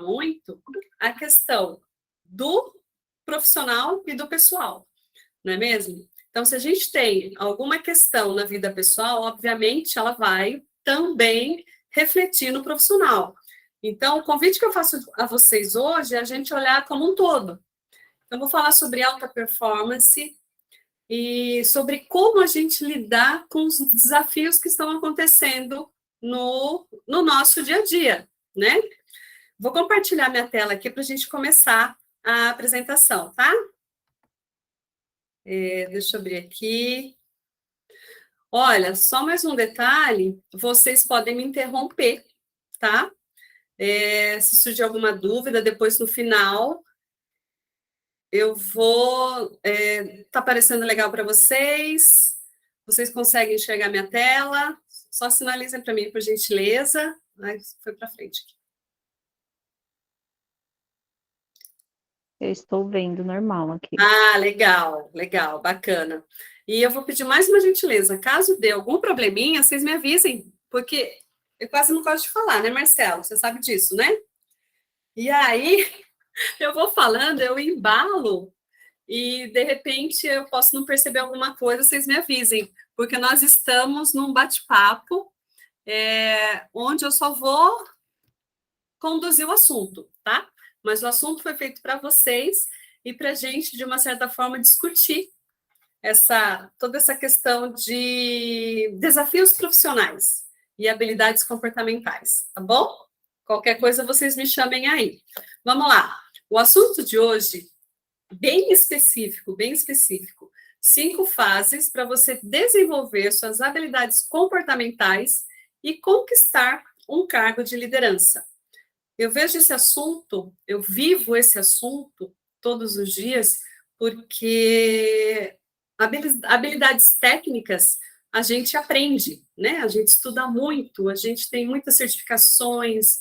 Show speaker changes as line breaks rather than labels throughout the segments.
muito a questão do profissional e do pessoal, não é mesmo? Então, se a gente tem alguma questão na vida pessoal, obviamente ela vai também refletir no profissional. Então, o convite que eu faço a vocês hoje é a gente olhar como um todo. Então, eu vou falar sobre alta performance e sobre como a gente lidar com os desafios que estão acontecendo no nosso dia a dia, né? Vou compartilhar minha tela aqui para a gente começar a apresentação, tá? Deixa eu abrir aqui. Olha, só mais um detalhe, vocês podem me interromper, tá? Se surgir alguma dúvida, depois no final, eu vou... tá parecendo legal para vocês? Vocês conseguem enxergar minha tela? Só sinalizem para mim, por gentileza. Ai, foi para frente aqui.
Eu estou vendo normal aqui.
Ah, legal, legal, bacana. E eu vou pedir mais uma gentileza. Caso dê algum probleminha, vocês me avisem, porque eu quase não gosto de falar, né, Marcelo? Você sabe disso, né? E aí, eu vou falando, eu embalo, e de repente eu posso não perceber alguma coisa, vocês me avisem, porque nós estamos num bate-papo onde eu só vou conduzir o assunto, tá? Mas o assunto foi feito para vocês e para a gente, de uma certa forma, discutir toda essa questão de desafios profissionais e habilidades comportamentais, tá bom? Qualquer coisa vocês me chamem aí. Vamos lá. O assunto de hoje, bem específico, bem específico. 5 fases para você desenvolver suas habilidades comportamentais e conquistar um cargo de liderança. Eu vejo esse assunto, eu vivo esse assunto todos os dias, porque habilidades técnicas a gente aprende, né? A gente estuda muito, a gente tem muitas certificações,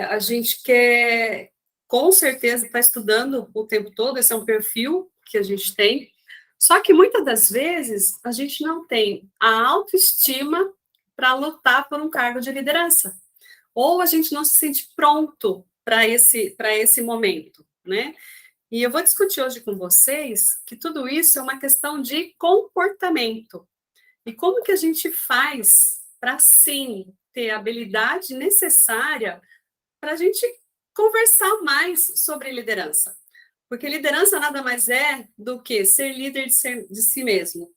a gente quer, com certeza, estar estudando o tempo todo, esse é um perfil que a gente tem, só que muitas das vezes a gente não tem a autoestima para lutar por um cargo de liderança, ou a gente não se sente pronto para esse momento, né? E eu vou discutir hoje com vocês que tudo isso é uma questão de comportamento. E como que a gente faz para, sim, ter a habilidade necessária para a gente conversar mais sobre liderança? Porque liderança nada mais é do que ser líder de si mesmo.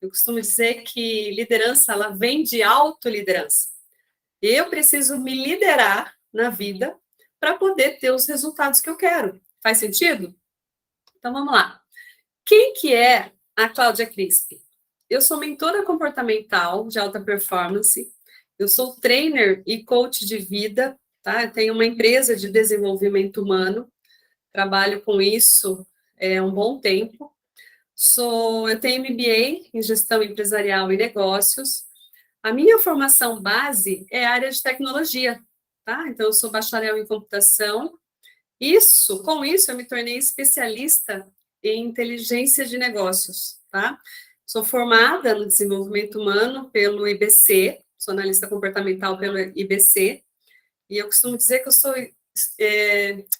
Eu costumo dizer que liderança, ela vem de autoliderança. Eu preciso me liderar na vida para poder ter os resultados que eu quero. Faz sentido? Então, vamos lá. Quem que é a Cláudia Crispi? Eu sou mentora comportamental de alta performance, eu sou trainer e coach de vida, tá? Eu tenho uma empresa de desenvolvimento humano, trabalho com isso há um bom tempo. Eu tenho MBA em gestão empresarial e negócios. A minha formação base é a área de tecnologia, tá? Então, eu sou bacharel em computação. Com isso, eu me tornei especialista em inteligência de negócios, tá? Sou formada no desenvolvimento humano pelo IBC, sou analista comportamental pelo IBC, e eu costumo dizer que eu sou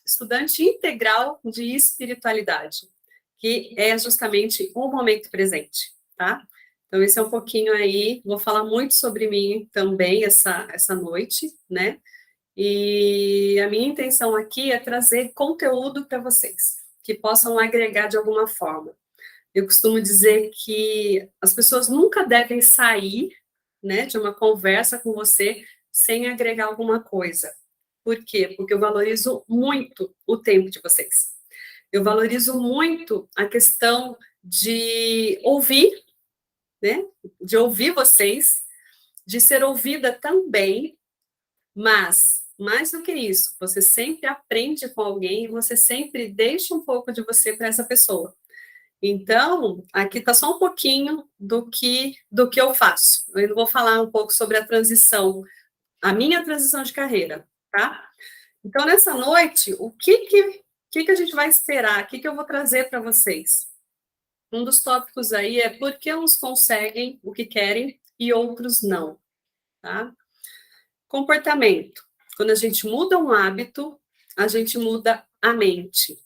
estudante integral de espiritualidade, que é justamente o momento presente, tá? Então, esse é um pouquinho aí, vou falar muito sobre mim também essa noite, né? E a minha intenção aqui é trazer conteúdo para vocês, que possam agregar de alguma forma. Eu costumo dizer que as pessoas nunca devem sair, né, de uma conversa com você sem agregar alguma coisa. Por quê? Porque eu valorizo muito o tempo de vocês. Eu valorizo muito a questão de ouvir, né, de ouvir vocês, de ser ouvida também, mas, mais do que isso, você sempre aprende com alguém e você sempre deixa um pouco de você para essa pessoa. Então, aqui está só um pouquinho do que eu faço. Eu ainda vou falar um pouco sobre a minha transição de carreira, tá? Então, nessa noite, o que a gente vai esperar? O que eu vou trazer para vocês? Um dos tópicos aí é por que uns conseguem o que querem e outros não, tá? Comportamento. quando a gente muda um hábito, a gente muda a mente.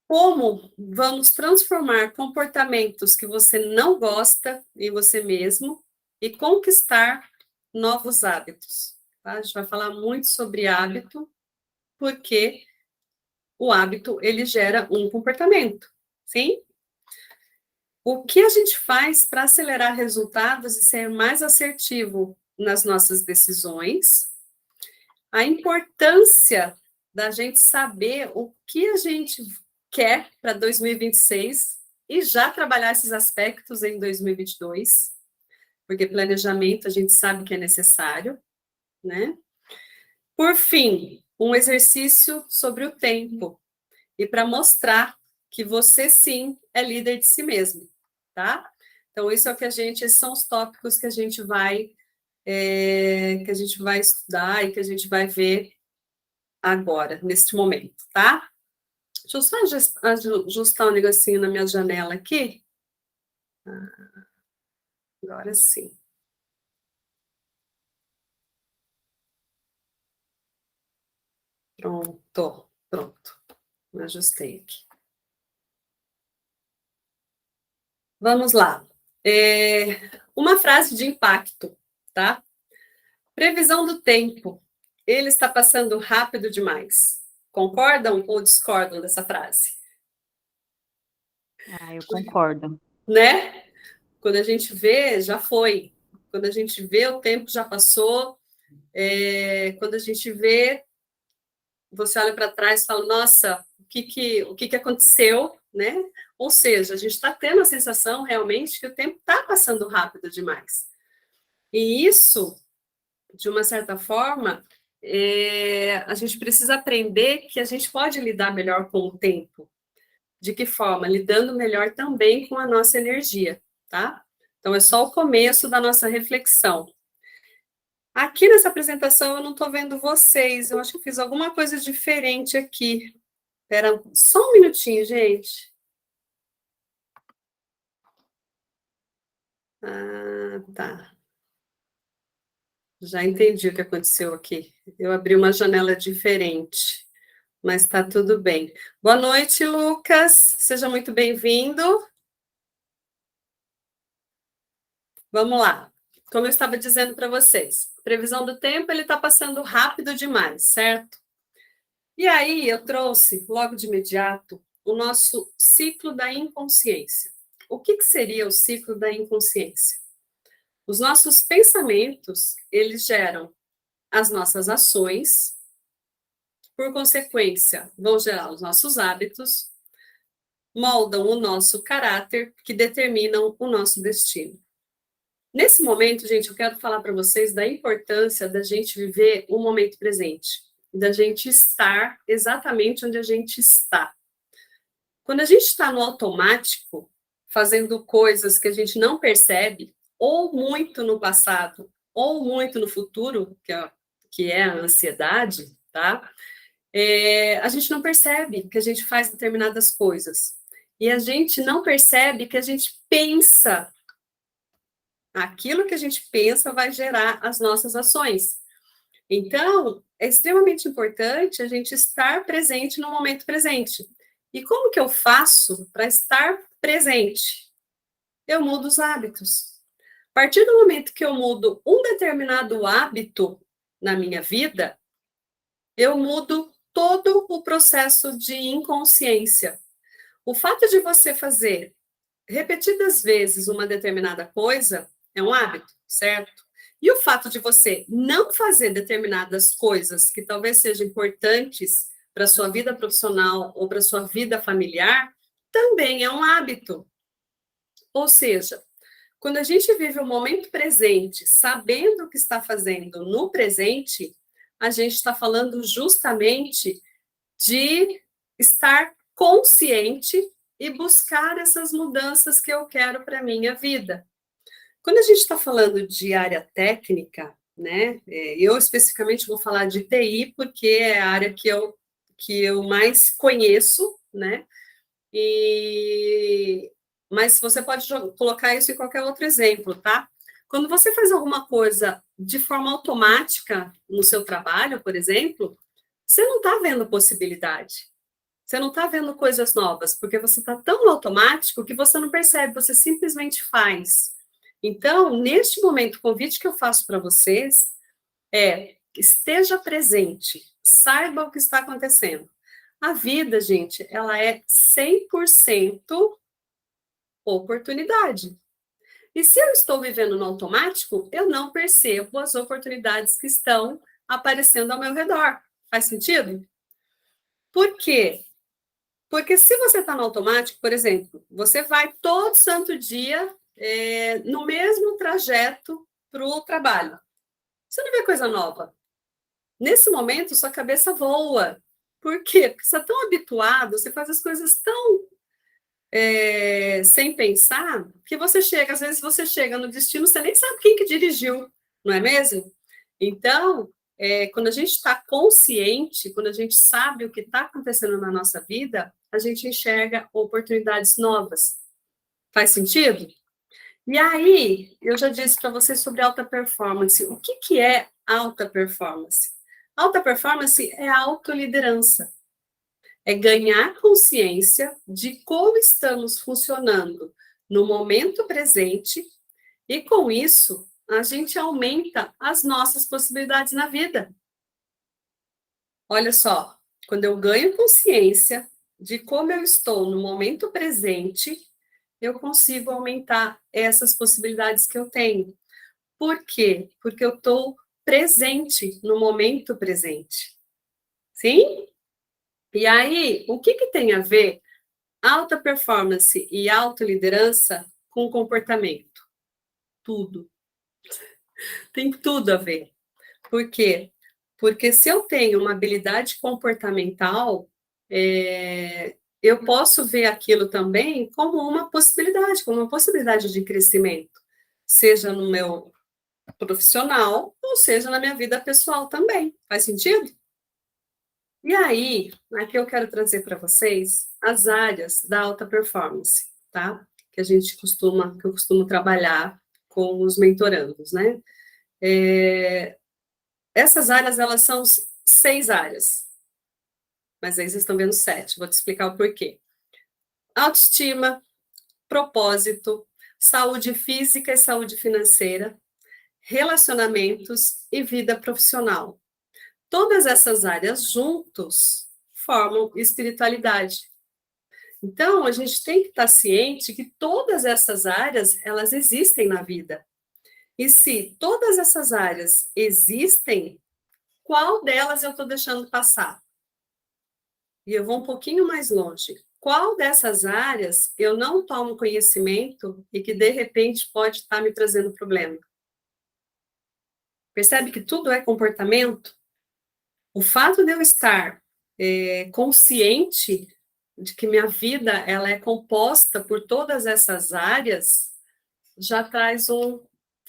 Como vamos transformar comportamentos que você não gosta em você mesmo e conquistar novos hábitos? Tá? A gente vai falar muito sobre hábito, porque o hábito, ele gera um comportamento, sim? O que a gente faz para acelerar resultados e ser mais assertivo nas nossas decisões? A importância da gente saber o que a gente quer para 2026 e já trabalhar esses aspectos em 2022, porque planejamento a gente sabe que é necessário, né? Por fim, um exercício sobre o tempo e para mostrar que você sim é líder de si mesmo, tá? Então isso é o que esses são os tópicos que a gente vai estudar e que a gente vai ver agora, neste momento, tá? Deixa eu só ajustar um negocinho na minha janela aqui. Agora sim. Pronto. Me ajustei aqui. Vamos lá. Uma frase de impacto, tá? Previsão do tempo. Ele está passando rápido demais. Concordam ou discordam dessa frase?
Ah, eu concordo.
Né? Quando a gente vê, já foi. Quando a gente vê, o tempo já passou. Quando a gente vê, você olha para trás e fala, nossa, o que aconteceu, né? Ou seja, a gente está tendo a sensação realmente que o tempo está passando rápido demais. E isso, de uma certa forma, a gente precisa aprender que a gente pode lidar melhor com o tempo. De que forma? Lidando melhor também com a nossa energia, tá? Então, é só o começo da nossa reflexão. Aqui nessa apresentação eu não estou vendo vocês, eu acho que eu fiz alguma coisa diferente aqui. Espera só um minutinho, gente. Ah, tá. Já entendi o que aconteceu aqui. Eu abri uma janela diferente, mas está tudo bem. Boa noite, Lucas. Seja muito bem-vindo. Vamos lá. Como eu estava dizendo para vocês, previsão do tempo, ele está passando rápido demais, certo? E aí eu trouxe, logo de imediato, o nosso ciclo da inconsciência. O que seria o ciclo da inconsciência? Os nossos pensamentos, eles geram as nossas ações, por consequência, vão gerar os nossos hábitos, moldam o nosso caráter, que determinam o nosso destino. Nesse momento, gente, eu quero falar para vocês da importância da gente viver o momento presente, da gente estar exatamente onde a gente está. Quando a gente está no automático, fazendo coisas que a gente não percebe, ou muito no passado, ou muito no futuro, que é a ansiedade, tá? A gente não percebe que a gente faz determinadas coisas. E a gente não percebe que a gente pensa. Aquilo que a gente pensa vai gerar as nossas ações. Então, é extremamente importante a gente estar presente no momento presente. E como que eu faço para estar presente? Eu mudo os hábitos. A partir do momento que eu mudo um determinado hábito na minha vida, eu mudo todo o processo de inconsciência. O fato de você fazer repetidas vezes uma determinada coisa é um hábito, certo? E o fato de você não fazer determinadas coisas que talvez sejam importantes para a sua vida profissional ou para a sua vida familiar também é um hábito. Ou seja, quando a gente vive o momento presente, sabendo o que está fazendo no presente, a gente está falando justamente de estar consciente e buscar essas mudanças que eu quero para a minha vida. Quando a gente está falando de área técnica, né, eu especificamente vou falar de TI, porque é a área que eu mais conheço, né, mas você pode colocar isso em qualquer outro exemplo, tá? Quando você faz alguma coisa de forma automática no seu trabalho, por exemplo, você não está vendo possibilidade. Você não está vendo coisas novas, porque você está tão no automático que você não percebe, você simplesmente faz. Então, neste momento, o convite que eu faço para vocês é: esteja presente, saiba o que está acontecendo. A vida, gente, ela é 100% oportunidade. E se eu estou vivendo no automático, eu não percebo as oportunidades que estão aparecendo ao meu redor. Faz sentido? Por quê? Porque se você está no automático, por exemplo, você vai todo santo dia no mesmo trajeto para o trabalho. Você não vê coisa nova. Nesse momento, sua cabeça voa. Por quê? Porque você está tão habituado, você faz as coisas tão sem pensar, que você chega, às vezes você chega no destino, você nem sabe quem que dirigiu, não é mesmo? Então, quando a gente está consciente, quando a gente sabe o que está acontecendo na nossa vida, a gente enxerga oportunidades novas. Faz sentido? E aí, eu já disse para vocês sobre alta performance. O que é alta performance? Alta performance é autoliderança. É ganhar consciência de como estamos funcionando no momento presente e, com isso, a gente aumenta as nossas possibilidades na vida. Olha só, quando eu ganho consciência de como eu estou no momento presente, eu consigo aumentar essas possibilidades que eu tenho. Por quê? Porque eu estou presente no momento presente. Sim? E aí, o que tem a ver alta performance e autoliderança com comportamento? Tudo. Tem tudo a ver. Por quê? Porque se eu tenho uma habilidade comportamental, eu posso ver aquilo também como uma possibilidade de crescimento, seja no meu profissional, ou seja na minha vida pessoal também. Faz sentido? E aí, aqui eu quero trazer para vocês as áreas da alta performance, tá? Que eu costumo trabalhar com os mentorandos, né? Essas áreas, elas são 6 áreas, mas aí vocês estão vendo 7, vou te explicar o porquê. Autoestima, propósito, saúde física e saúde financeira, relacionamentos e vida profissional. Todas essas áreas juntos formam espiritualidade. Então, a gente tem que estar ciente que todas essas áreas, elas existem na vida. E se todas essas áreas existem, qual delas eu estou deixando passar? E eu vou um pouquinho mais longe. Qual dessas áreas eu não tomo conhecimento e que, de repente, pode estar me trazendo problema? Percebe que tudo é comportamento? O fato de eu estar consciente de que minha vida ela é composta por todas essas áreas, já traz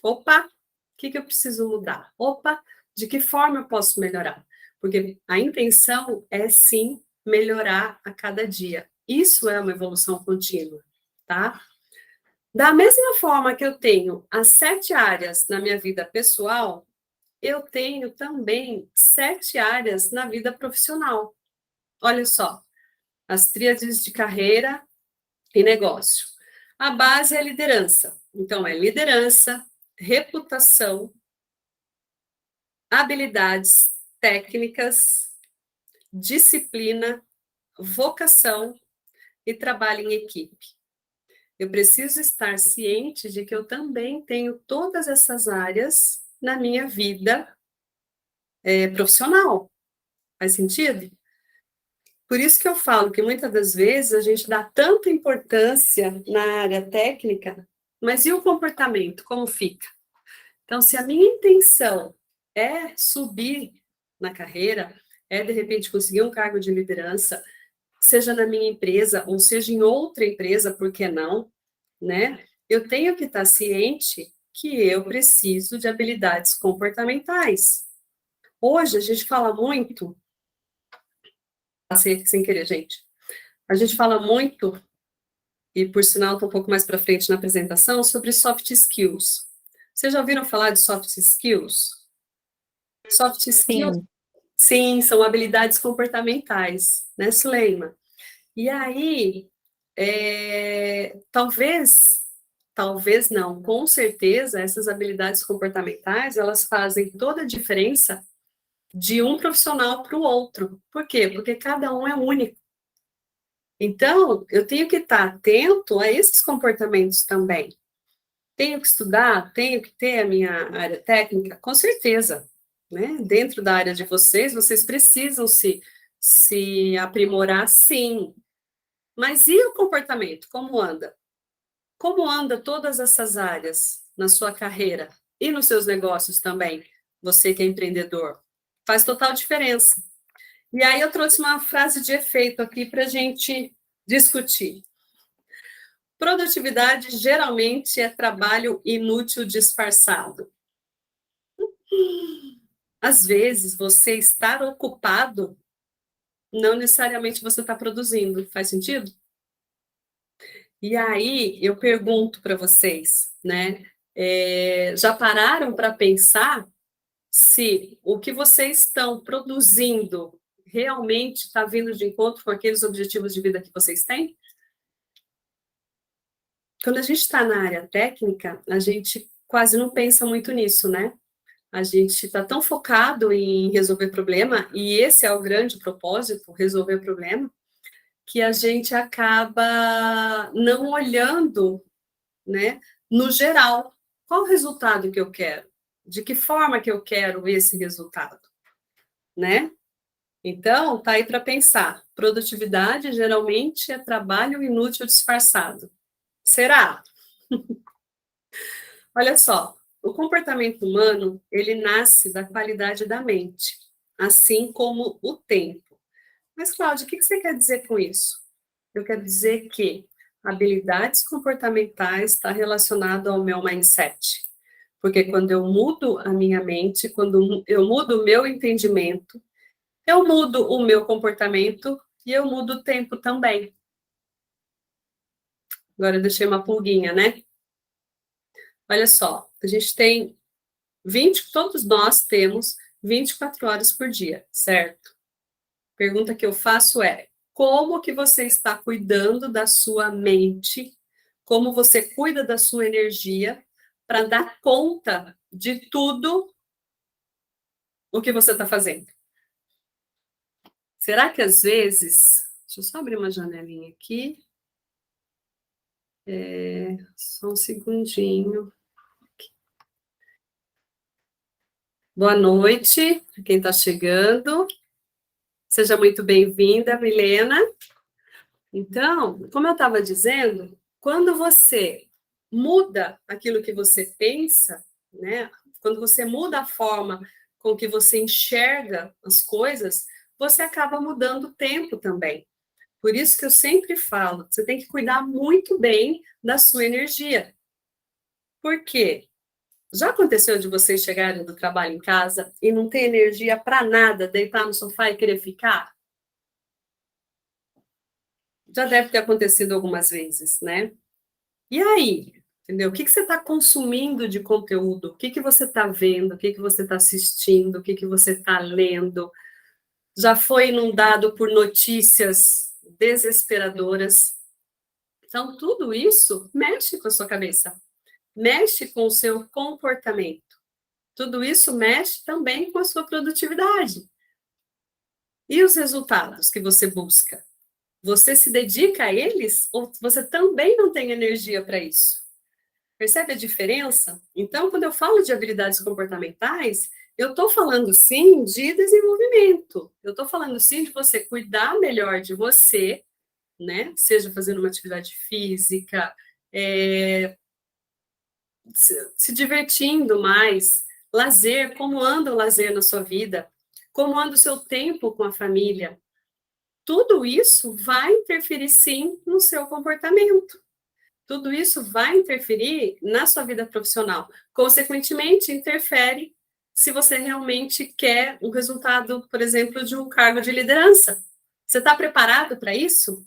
opa, o que eu preciso mudar? Opa, de que forma eu posso melhorar? Porque a intenção é, sim, melhorar a cada dia. Isso é uma evolução contínua, tá? Da mesma forma que eu tenho as 7 áreas na minha vida pessoal, eu tenho também 7 áreas na vida profissional. Olha só, as tríades de carreira e negócio. A base é a liderança. Então, é liderança, reputação, habilidades técnicas, disciplina, vocação e trabalho em equipe. Eu preciso estar ciente de que eu também tenho todas essas áreas na minha vida profissional. Faz sentido? Por isso que eu falo que muitas das vezes a gente dá tanta importância na área técnica, mas e o comportamento, como fica? Então, se a minha intenção é subir na carreira, é de repente conseguir um cargo de liderança, seja na minha empresa ou seja em outra empresa, por que não, né? Eu tenho que estar ciente que eu preciso de habilidades comportamentais. Hoje a gente fala muito, sem querer, gente, a gente fala muito, e por sinal estou um pouco mais para frente na apresentação, sobre soft skills. Vocês já ouviram falar de soft skills? Soft skills,
Sim,
sim, são habilidades comportamentais, né, Suleima? E aí, talvez não, com certeza, essas habilidades comportamentais, elas fazem toda a diferença de um profissional para o outro. Por quê? Porque cada um é único. Então, eu tenho que estar atento a esses comportamentos também. Tenho que estudar, tenho que ter a minha área técnica, com certeza, né? Dentro da área de vocês, vocês precisam se aprimorar, sim. Mas e o comportamento? Como anda? Como anda todas essas áreas na sua carreira e nos seus negócios também? Você que é empreendedor. Faz total diferença. E aí eu trouxe uma frase de efeito aqui para a gente discutir. Produtividade geralmente é trabalho inútil disfarçado. Às vezes, você estar ocupado, não necessariamente você está produzindo. Faz sentido? E aí, eu pergunto para vocês, né? Já pararam para pensar se o que vocês estão produzindo realmente está vindo de encontro com aqueles objetivos de vida que vocês têm? Quando a gente está na área técnica, a gente quase não pensa muito nisso, né? A gente está tão focado em resolver problema, e esse é o grande propósito, resolver problema, que a gente acaba não olhando, né, no geral, qual o resultado que eu quero, de que forma que eu quero esse resultado, né? Então, tá aí para pensar. Produtividade geralmente é trabalho inútil disfarçado. Será? Olha só, o comportamento humano, ele nasce da qualidade da mente, assim como o tempo. Mas, Cláudia, o que você quer dizer com isso? Eu quero dizer que habilidades comportamentais está relacionado ao meu mindset. Porque quando eu mudo a minha mente, quando eu mudo o meu entendimento, eu mudo o meu comportamento e eu mudo o tempo também. Agora eu deixei uma pulguinha, né? Olha só, a gente tem todos nós temos 24 horas por dia, certo? Pergunta que eu faço é: como que você está cuidando da sua mente? Como você cuida da sua energia para dar conta de tudo o que você está fazendo? Será que às vezes, deixa eu só abrir uma janelinha aqui, só um segundinho. Boa noite, para quem está chegando. Seja muito bem-vinda, Milena. Então, como eu estava dizendo, quando você muda aquilo que você pensa, né? Quando você muda a forma com que você enxerga as coisas, você acaba mudando o tempo também. Por isso que eu sempre falo, você tem que cuidar muito bem da sua energia. Por quê? Já aconteceu de vocês chegarem do trabalho em casa e não ter energia para nada, deitar no sofá e querer ficar? Já deve ter acontecido algumas vezes, né? E aí? Entendeu? O que você está consumindo de conteúdo? O que você está vendo? O que você está assistindo? O que você está lendo? Já foi inundado por notícias desesperadoras? Então, tudo isso mexe com a sua cabeça, mexe com o seu comportamento. Tudo isso mexe também com a sua produtividade. E os resultados que você busca? Você se dedica a eles ou você também não tem energia para isso? Percebe a diferença? Então, quando eu falo de habilidades comportamentais, eu estou falando sim de desenvolvimento. Eu estou falando sim de você cuidar melhor de você, né? Seja fazendo uma atividade física, se divertindo mais, lazer, como anda o lazer na sua vida, como anda o seu tempo com a família. Tudo isso vai interferir sim no seu comportamento. Tudo isso vai interferir na sua vida profissional. Consequentemente, interfere se você realmente quer o resultado, por exemplo, de um cargo de liderança. Você está preparado para isso?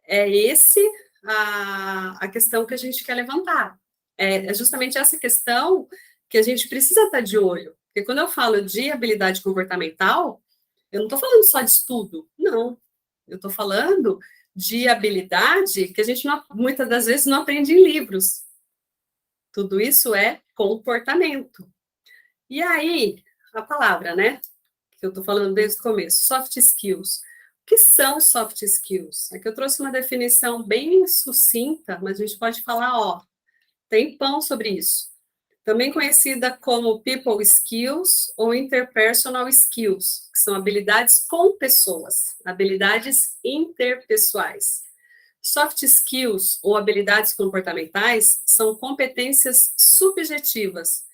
É esse a questão que a gente quer levantar. é justamente essa questão que a gente precisa estar de olho. Porque quando eu falo de habilidade comportamental, eu não estou falando só de estudo, não. Eu estou falando de habilidade que a gente muitas das vezes não aprende em livros. Tudo isso é comportamento. E aí, a palavra, né? Que eu estou falando desde o começo, soft skills. O que são soft skills? É que eu trouxe uma definição bem sucinta, mas a gente pode falar, ó, tem pão sobre isso. Também conhecida como people skills ou interpersonal skills, que são habilidades com pessoas, habilidades interpessoais. Soft skills ou habilidades comportamentais são competências subjetivas,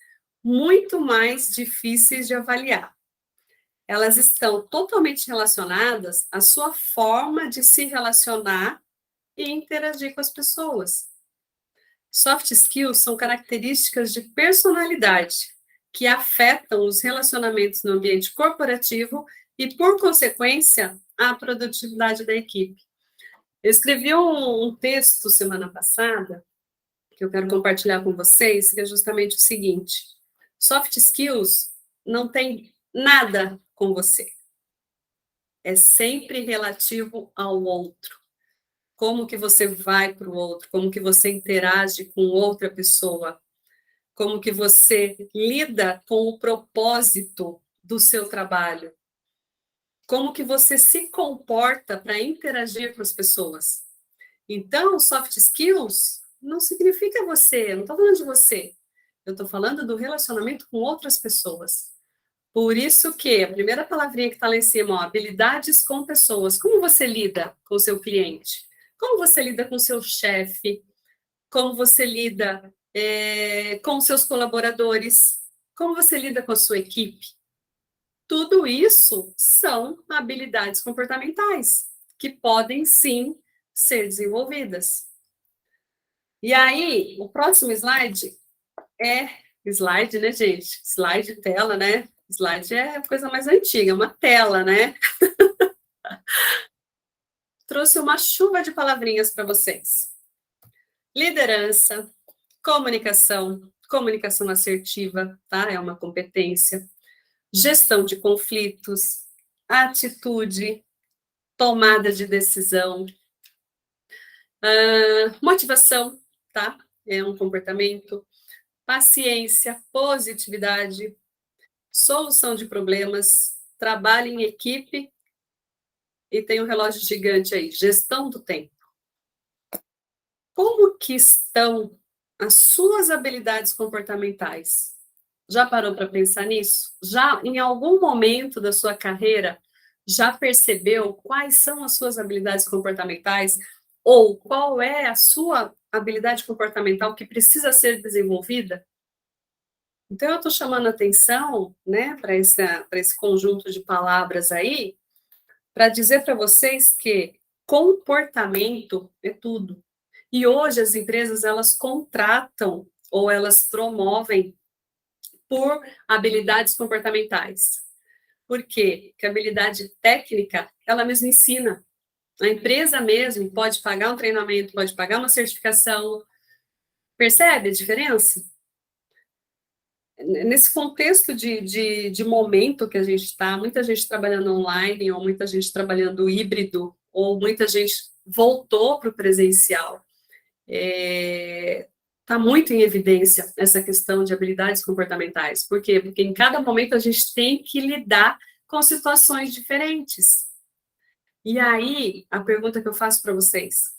muito mais difíceis de avaliar. Elas estão totalmente relacionadas à sua forma de se relacionar e interagir com as pessoas. Soft skills são características de personalidade que afetam os relacionamentos no ambiente corporativo e, por consequência, a produtividade da equipe. Eu escrevi um texto semana passada, que eu quero compartilhar com vocês, que é justamente o seguinte: soft skills não tem nada com você. É sempre relativo ao outro. Como que você vai para o outro, como que você interage com outra pessoa, como que você lida com o propósito do seu trabalho, como que você se comporta para interagir com as pessoas. Então, soft skills não significa você, eu não estou falando de você, eu estou falando do relacionamento com outras pessoas. Por isso que a primeira palavrinha que está lá em cima, ó, habilidades com pessoas. Como você lida com o seu cliente? Como você lida com o seu chefe? Como você lida com os seus colaboradores? Como você lida com a sua equipe? Tudo isso são habilidades comportamentais que podem, sim, ser desenvolvidas. E aí, o próximo slide é slide, né, gente? Slide, tela, né? Slide é a coisa mais antiga, uma tela, né? Trouxe uma chuva de palavrinhas para vocês. Liderança, comunicação, comunicação assertiva, tá? É uma competência. Gestão de conflitos, atitude, tomada de decisão, motivação, tá? É um comportamento. Paciência, positividade, solução de problemas, trabalho em equipe e tem um relógio gigante aí, gestão do tempo. Como que estão as suas habilidades comportamentais? Já parou para pensar nisso? Já em algum momento da sua carreira já percebeu quais são as suas habilidades comportamentais ou qual é a sua habilidade comportamental que precisa ser desenvolvida? Então, eu estou chamando atenção, né, para esse conjunto de palavras aí, para dizer para vocês que comportamento é tudo. E hoje as empresas, elas contratam ou elas promovem por habilidades comportamentais. Por quê? Porque a habilidade técnica, ela mesma ensina. A empresa mesmo pode pagar um treinamento, pode pagar uma certificação. Percebe a diferença? Nesse contexto de momento que a gente está, muita gente trabalhando online, ou muita gente trabalhando híbrido, ou muita gente voltou para o presencial. Está muito em evidência essa questão de habilidades comportamentais. Por quê? Porque em cada momento a gente tem que lidar com situações diferentes. E aí, a pergunta que eu faço para vocês,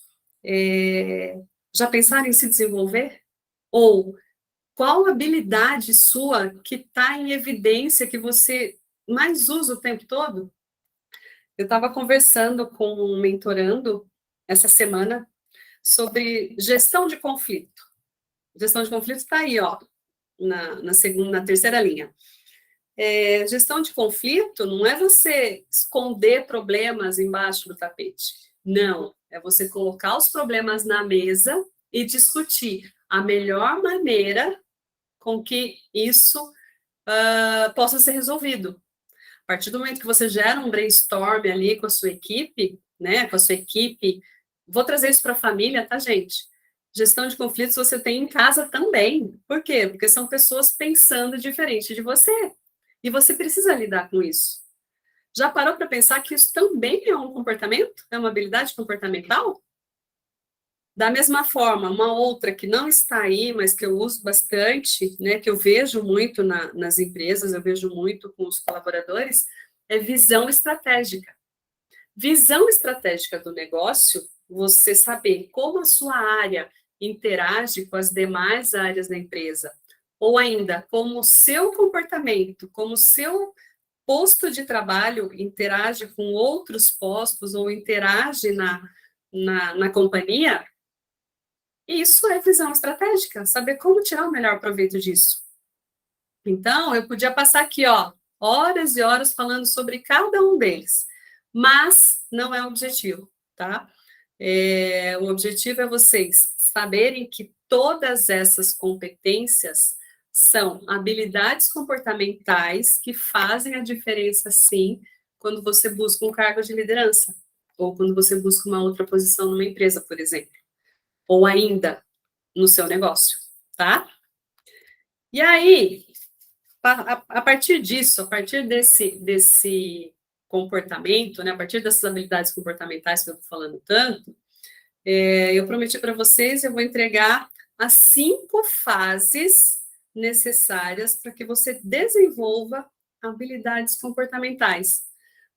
já pensaram em se desenvolver? Ou qual habilidade sua que está em evidência que você mais usa o tempo todo? Eu estava conversando com um mentorando essa semana sobre gestão de conflito. Gestão de conflito está aí, ó, na terceira linha. Gestão de conflito não é você esconder problemas embaixo do tapete. Não, é você colocar os problemas na mesa e discutir a melhor maneira com que isso possa ser resolvido. A partir do momento que você gera um brainstorm ali com a sua equipe, né, com a sua equipe, vou trazer isso para a família, tá, gente? Gestão de conflitos você tem em casa também. Por quê? Porque são pessoas pensando diferente de você. E você precisa lidar com isso. Já parou para pensar que isso também é um comportamento? É uma habilidade comportamental? Da mesma forma, uma outra que não está aí, mas que eu uso bastante, né, que eu vejo muito nas empresas, eu vejo muito com os colaboradores, é visão estratégica. Visão estratégica do negócio, você saber como a sua área interage com as demais áreas da empresa, ou ainda como o seu comportamento, como o seu posto de trabalho interage com outros postos ou interage na companhia, isso é visão estratégica, saber como tirar o melhor proveito disso. Então, eu podia passar aqui, ó, horas e horas falando sobre cada um deles, mas não é o objetivo, tá? O objetivo é vocês saberem que todas essas competências são habilidades comportamentais que fazem a diferença, sim, quando você busca um cargo de liderança, ou quando você busca uma outra posição numa empresa, por exemplo, ou ainda no seu negócio, tá? E aí, a partir disso, a partir desse comportamento, né, a partir dessas habilidades comportamentais que eu estou falando tanto, eu prometi para vocês, eu vou entregar as 5 fases necessárias para que você desenvolva habilidades comportamentais,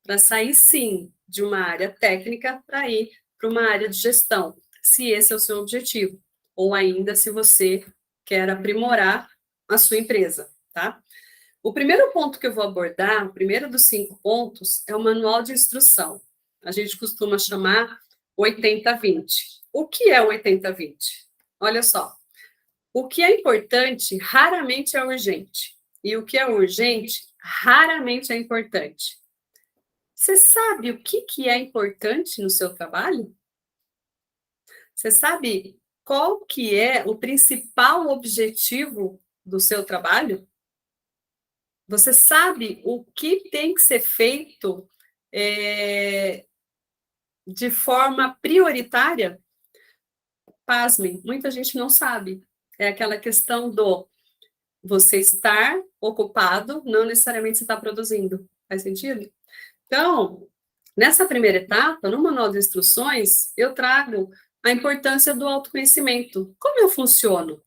para sair, sim, de uma área técnica para ir para uma área de gestão, se esse é o seu objetivo, ou ainda se você quer aprimorar a sua empresa, tá? O primeiro ponto que eu vou abordar, o primeiro dos 5 pontos, é o manual de instrução. A gente costuma chamar 80-20. O que é o 80-20? Olha só, o que é importante raramente é urgente. E o que é urgente raramente é importante. Você sabe o que é importante no seu trabalho? Você sabe qual que é o principal objetivo do seu trabalho? Você sabe o que tem que ser feito de forma prioritária? Pasmem, muita gente não sabe. É aquela questão do você estar ocupado, não necessariamente você está produzindo. Faz sentido? Então, nessa primeira etapa, no manual de instruções, eu trago a importância do autoconhecimento. Como eu funciono?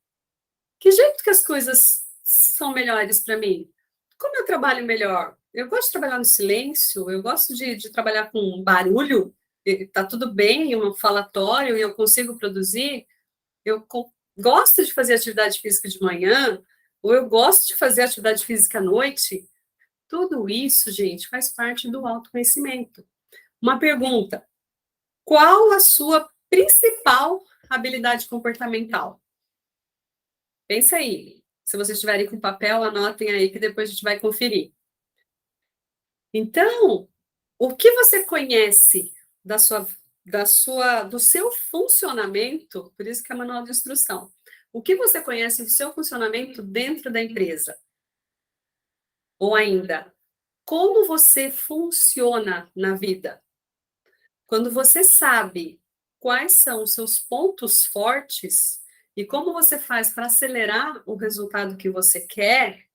Que jeito que as coisas são melhores para mim? Como eu trabalho melhor? Eu gosto de trabalhar no silêncio, eu gosto de trabalhar com barulho, está tudo bem, um falatório, e eu consigo produzir. Gosto de fazer atividade física de manhã, ou eu gosto de fazer atividade física à noite. Tudo isso, gente, faz parte do autoconhecimento. Uma pergunta: qual a sua principal habilidade comportamental? Pensa aí. Se vocês estiverem com papel, anotem aí que depois a gente vai conferir. Então, o que você conhece do seu funcionamento, por isso que é manual de instrução. O que você conhece do seu funcionamento dentro da empresa? Ou ainda, como você funciona na vida? Quando você sabe quais são os seus pontos fortes e como você faz para acelerar o resultado que você quer,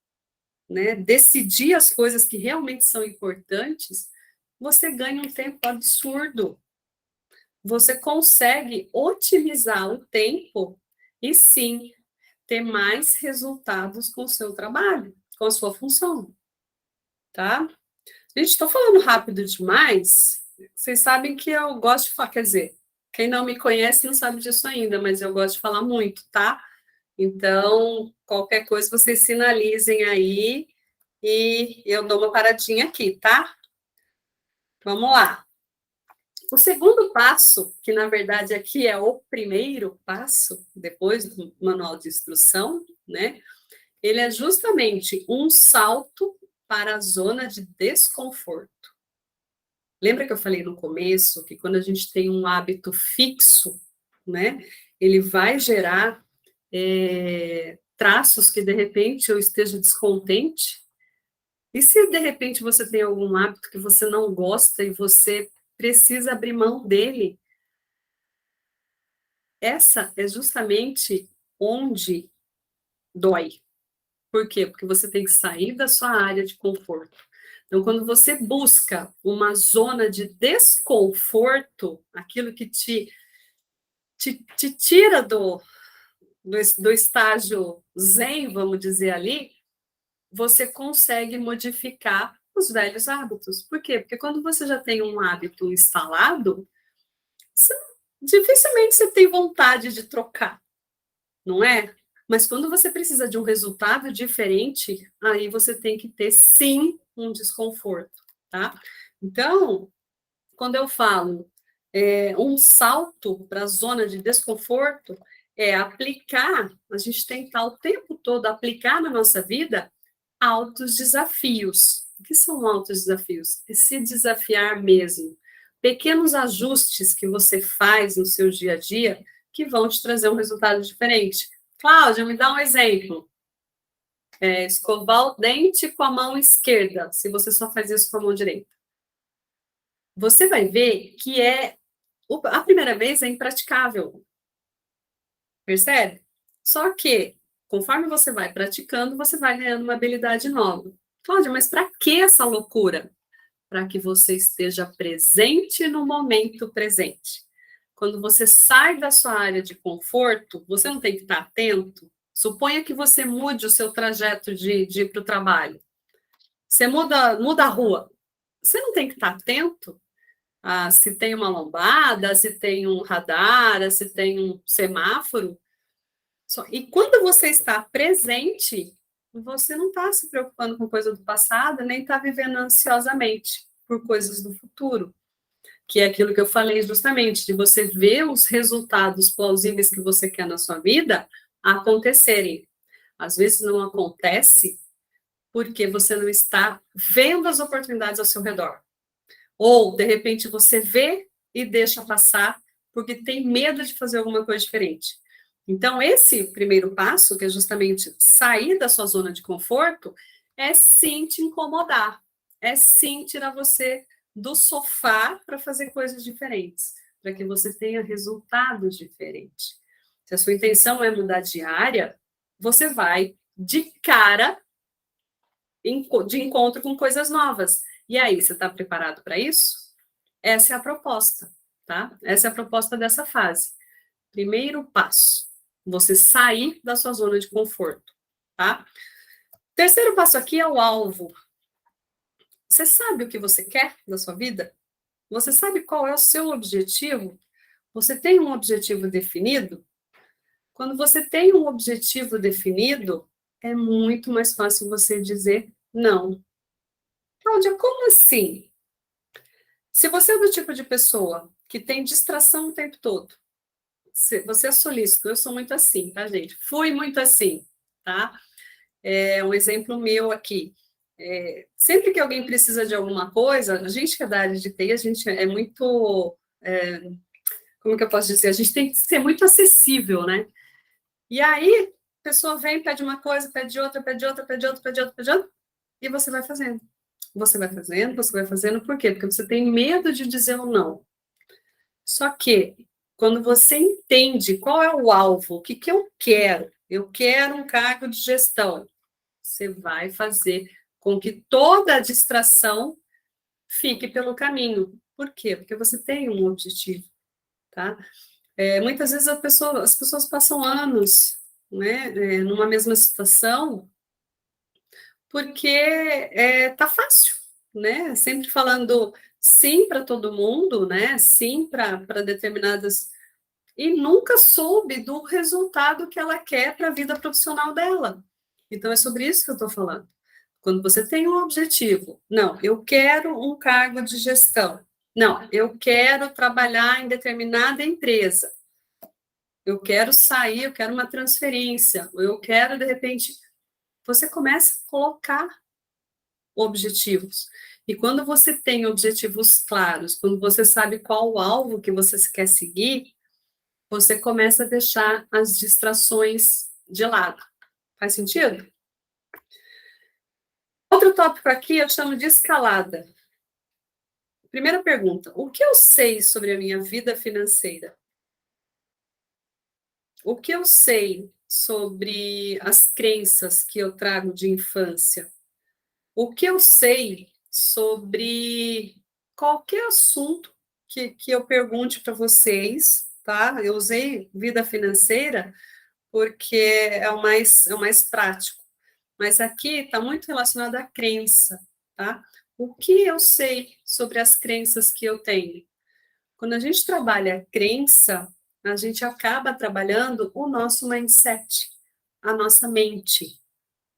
né, decidir as coisas que realmente são importantes, você ganha um tempo absurdo. Você consegue otimizar o tempo e sim ter mais resultados com o seu trabalho, com a sua função, tá? Gente, estou falando rápido demais. Vocês sabem que eu gosto de falar, quer dizer, quem não me conhece não sabe disso ainda, mas eu gosto de falar muito, tá? Então, qualquer coisa vocês sinalizem aí e eu dou uma paradinha aqui, tá? Vamos lá. O segundo passo, que na verdade aqui é o primeiro passo, depois do manual de instrução, né? Ele é justamente um salto para a zona de desconforto. Lembra que eu falei no começo que quando a gente tem um hábito fixo, né? Ele vai gerar traços que de repente eu esteja descontente. E se de repente você tem algum hábito que você não gosta e você precisa abrir mão dele, essa é justamente onde dói. Por quê? Porque você tem que sair da sua área de conforto. Então, quando você busca uma zona de desconforto, aquilo que te tira do estágio zen, vamos dizer ali, você consegue modificar os velhos hábitos. Por quê? Porque quando você já tem um hábito instalado, você, dificilmente você tem vontade de trocar, não é? Mas quando você precisa de um resultado diferente, aí você tem que ter, sim, um desconforto, tá? Então, quando eu falo um salto para a zona de desconforto, é aplicar, a gente tentar o tempo todo aplicar na nossa vida altos desafios. O que são altos desafios? É se desafiar mesmo. Pequenos ajustes que você faz no seu dia a dia que vão te trazer um resultado diferente. Cláudia, me dá um exemplo. Escovar o dente com a mão esquerda, se você só faz isso com a mão direita. Você vai ver que a primeira vez é impraticável. Percebe? Só que, conforme você vai praticando, você vai ganhando uma habilidade nova. Cláudia, mas para que essa loucura? Para que você esteja presente no momento presente. Quando você sai da sua área de conforto, você não tem que estar atento. Suponha que você mude o seu trajeto de ir para o trabalho. Você muda a rua. Você não tem que estar atento a se tem uma lombada, se tem um radar, se tem um semáforo. E quando você está presente, você não está se preocupando com coisa do passado, nem está vivendo ansiosamente por coisas do futuro, que é aquilo que eu falei justamente, de você ver os resultados plausíveis que você quer na sua vida acontecerem. Às vezes não acontece porque você não está vendo as oportunidades ao seu redor. Ou, de repente, você vê e deixa passar porque tem medo de fazer alguma coisa diferente. Então, esse primeiro passo, que é justamente sair da sua zona de conforto, é sim te incomodar, é sim tirar você do sofá para fazer coisas diferentes, para que você tenha resultados diferentes. Se a sua intenção é mudar de área, você vai de cara de encontro com coisas novas. E aí, você está preparado para isso? Essa é a proposta, tá? Essa é a proposta dessa fase. Primeiro passo, você sair da sua zona de conforto, tá? Terceiro passo aqui é o alvo. Você sabe o que você quer da sua vida? Você sabe qual é o seu objetivo? Você tem um objetivo definido? Quando você tem um objetivo definido, é muito mais fácil você dizer não. Cláudia, como assim? Se você é do tipo de pessoa que tem distração o tempo todo, você é solícito, eu sou muito assim, tá, gente? Fui muito assim, tá? Um exemplo meu aqui. Sempre que alguém precisa de alguma coisa, a gente que é da área de TI, a gente é muito. Como que eu posso dizer? A gente tem que ser muito acessível, né? E aí, a pessoa vem, pede uma coisa, pede outra, pede outra, pede outra, pede outra, pede outra, e você vai fazendo. Você vai fazendo, por quê? Porque você tem medo de dizer um não. Só que, quando você entende qual é o alvo, o que, que eu quero um cargo de gestão, você vai fazer com que toda a distração fique pelo caminho. Por quê? Porque você tem um objetivo, tá? Muitas vezes as pessoas passam anos, né, numa mesma situação, porque tá fácil, né? Sempre falando sim para todo mundo, né? Sim para determinadas e nunca soube do resultado que ela quer para a vida profissional dela. Então, é sobre isso que eu estou falando. Quando você tem um objetivo, não, eu quero um cargo de gestão, não, eu quero trabalhar em determinada empresa, eu quero sair, eu quero uma transferência, eu quero, de repente, você começa a colocar objetivos. E quando você tem objetivos claros, quando você sabe qual o alvo que você quer seguir, você começa a deixar as distrações de lado. Faz sentido? Outro tópico aqui eu chamo de escalada. Primeira pergunta: o que eu sei sobre a minha vida financeira? o que eu sei sobre as crenças que eu trago de infância? O que eu sei sobre qualquer assunto que eu pergunte para vocês, tá? Eu usei vida financeira porque é o mais prático. Mas aqui está muito relacionado à crença, tá? O que eu sei sobre as crenças que eu tenho? Quando a gente trabalha a crença, a gente acaba trabalhando o nosso mindset, a nossa mente.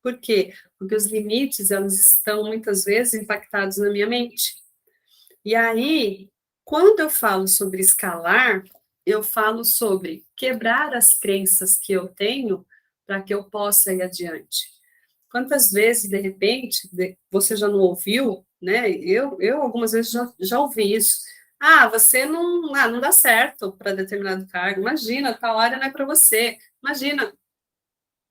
Por quê? Porque os limites, eles estão muitas vezes impactados na minha mente. E aí, quando eu falo sobre escalar, eu falo sobre quebrar as crenças que eu tenho para que eu possa ir adiante. Quantas vezes, de repente, você já não ouviu, né? Eu algumas vezes já ouvi isso. Ah, você não dá certo para determinado cargo. Imagina, tal área não é para você. Imagina.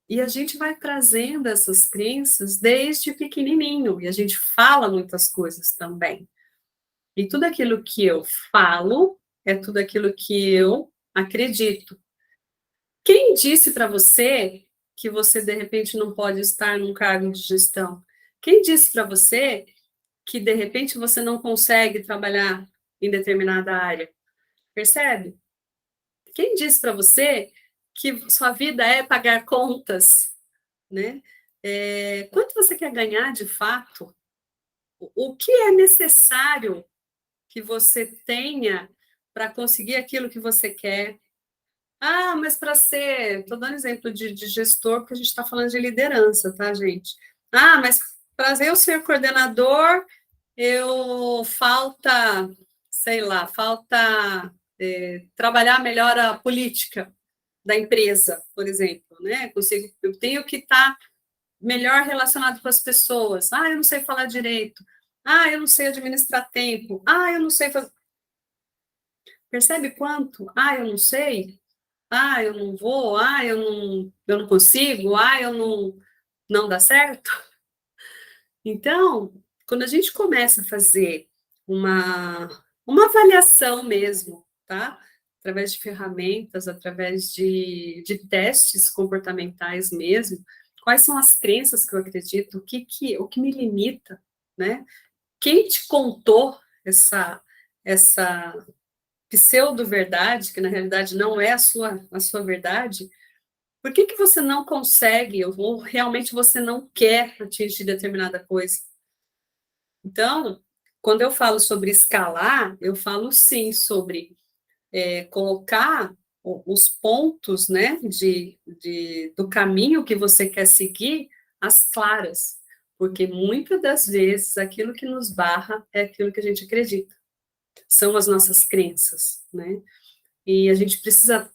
E a gente vai trazendo essas crenças desde pequenininho. E a gente fala muitas coisas também. E tudo aquilo que eu falo é tudo aquilo que eu acredito. Quem disse para você que você, de repente, não pode estar num cargo de gestão? Quem disse para você que, de repente, você não consegue trabalhar em determinada área? Percebe? Quem disse para você que sua vida é pagar contas, né? Quanto você quer ganhar de fato? O que é necessário que você tenha para conseguir aquilo que você quer? Ah, mas para ser, estou dando exemplo de gestor, porque a gente está falando de liderança, tá, gente? Ah, mas para eu ser coordenador, falta, sei lá, trabalhar melhor a política da empresa, por exemplo, né? Eu tenho que estar melhor relacionado com as pessoas. Ah, eu não sei falar direito. Ah, eu não sei administrar tempo. Ah, eu não sei fazer. Percebe quanto? Ah, eu não sei. Ah, eu não vou. Ah, eu não consigo. Ah, não dá certo. Então, quando a gente começa a fazer uma avaliação mesmo, tá? Através de ferramentas, através de testes comportamentais mesmo, quais são as crenças que eu acredito, o que me limita, né? Quem te contou essa pseudo-verdade, que na realidade não é a sua verdade? Por que você não consegue, ou realmente você não quer atingir determinada coisa? Então, quando eu falo sobre escalar, eu falo sim sobre colocar os pontos, né, do caminho que você quer seguir, as claras, porque muitas das vezes aquilo que nos barra é aquilo que a gente acredita, são as nossas crenças, né? E a gente precisa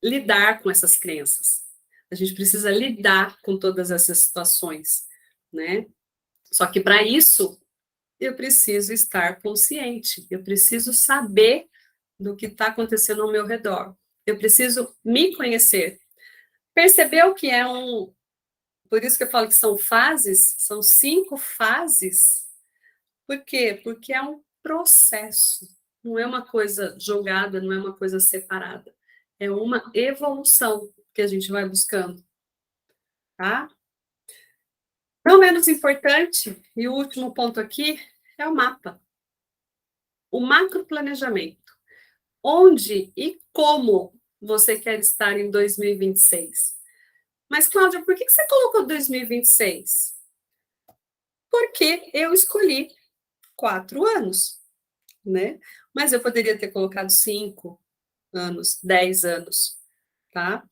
lidar com essas crenças, a gente precisa lidar com todas essas situações, né? Só que para isso eu preciso estar consciente, eu preciso saber do que está acontecendo ao meu redor. Eu preciso me conhecer. Perceber o que é um. Por isso que eu falo que são fases, são 5 fases. Por quê? Porque é um processo. Não é uma coisa jogada, não é uma coisa separada. É uma evolução que a gente vai buscando, tá? Não menos importante, e o último ponto aqui, é o mapa. O macroplanejamento. Onde e como você quer estar em 2026? Mas, Cláudia, por que você colocou 2026? Porque eu escolhi 4 anos, né? Mas eu poderia ter colocado 5 anos, 10 anos, tá?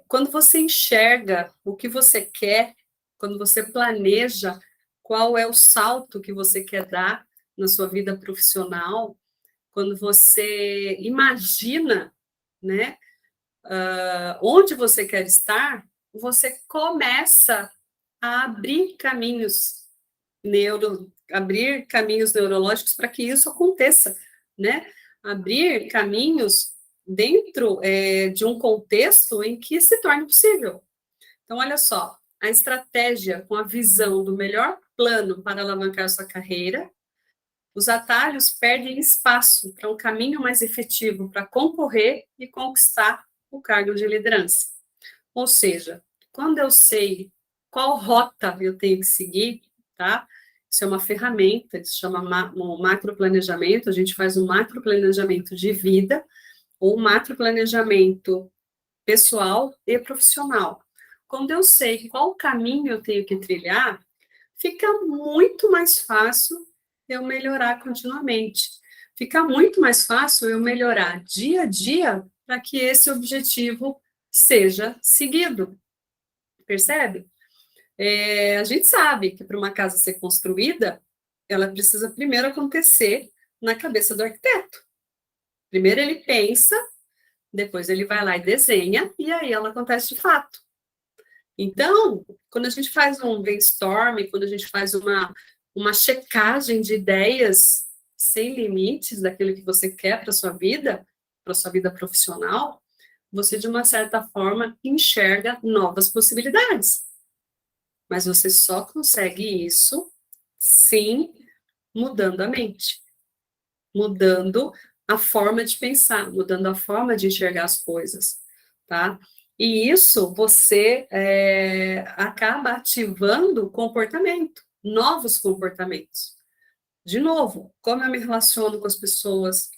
Quando você enxerga o que você quer, quando você planeja qual é o salto que você quer dar na sua vida profissional, quando você imagina, né, onde você quer estar, você começa a abrir caminhos neurológicos para que isso aconteça, né? Abrir caminhos dentro de um contexto em que se torne possível. Então, olha só, a estratégia com a visão do melhor plano para alavancar sua carreira, os atalhos perdem espaço para um caminho mais efetivo para concorrer e conquistar o cargo de liderança. Ou seja, quando eu sei qual rota eu tenho que seguir, tá? Isso é uma ferramenta, isso chama um macroplanejamento, a gente faz um macroplanejamento de vida ou um macroplanejamento pessoal e profissional. Quando eu sei qual caminho eu tenho que trilhar, fica muito mais fácil eu melhorar continuamente. Fica muito mais fácil eu melhorar dia a dia para que esse objetivo seja seguido. Percebe? A gente sabe que para uma casa ser construída, ela precisa primeiro acontecer na cabeça do arquiteto. Primeiro ele pensa, depois ele vai lá e desenha, e aí ela acontece de fato. Então, quando a gente faz um brainstorming, quando a gente faz uma checagem de ideias sem limites daquilo que você quer para sua vida profissional, você, de uma certa forma, enxerga novas possibilidades. Mas você só consegue isso, sim, mudando a mente, mudando a forma de pensar, mudando a forma de enxergar as coisas, tá? E isso você acaba ativando comportamento, novos comportamentos. De novo, como eu me relaciono com as pessoas,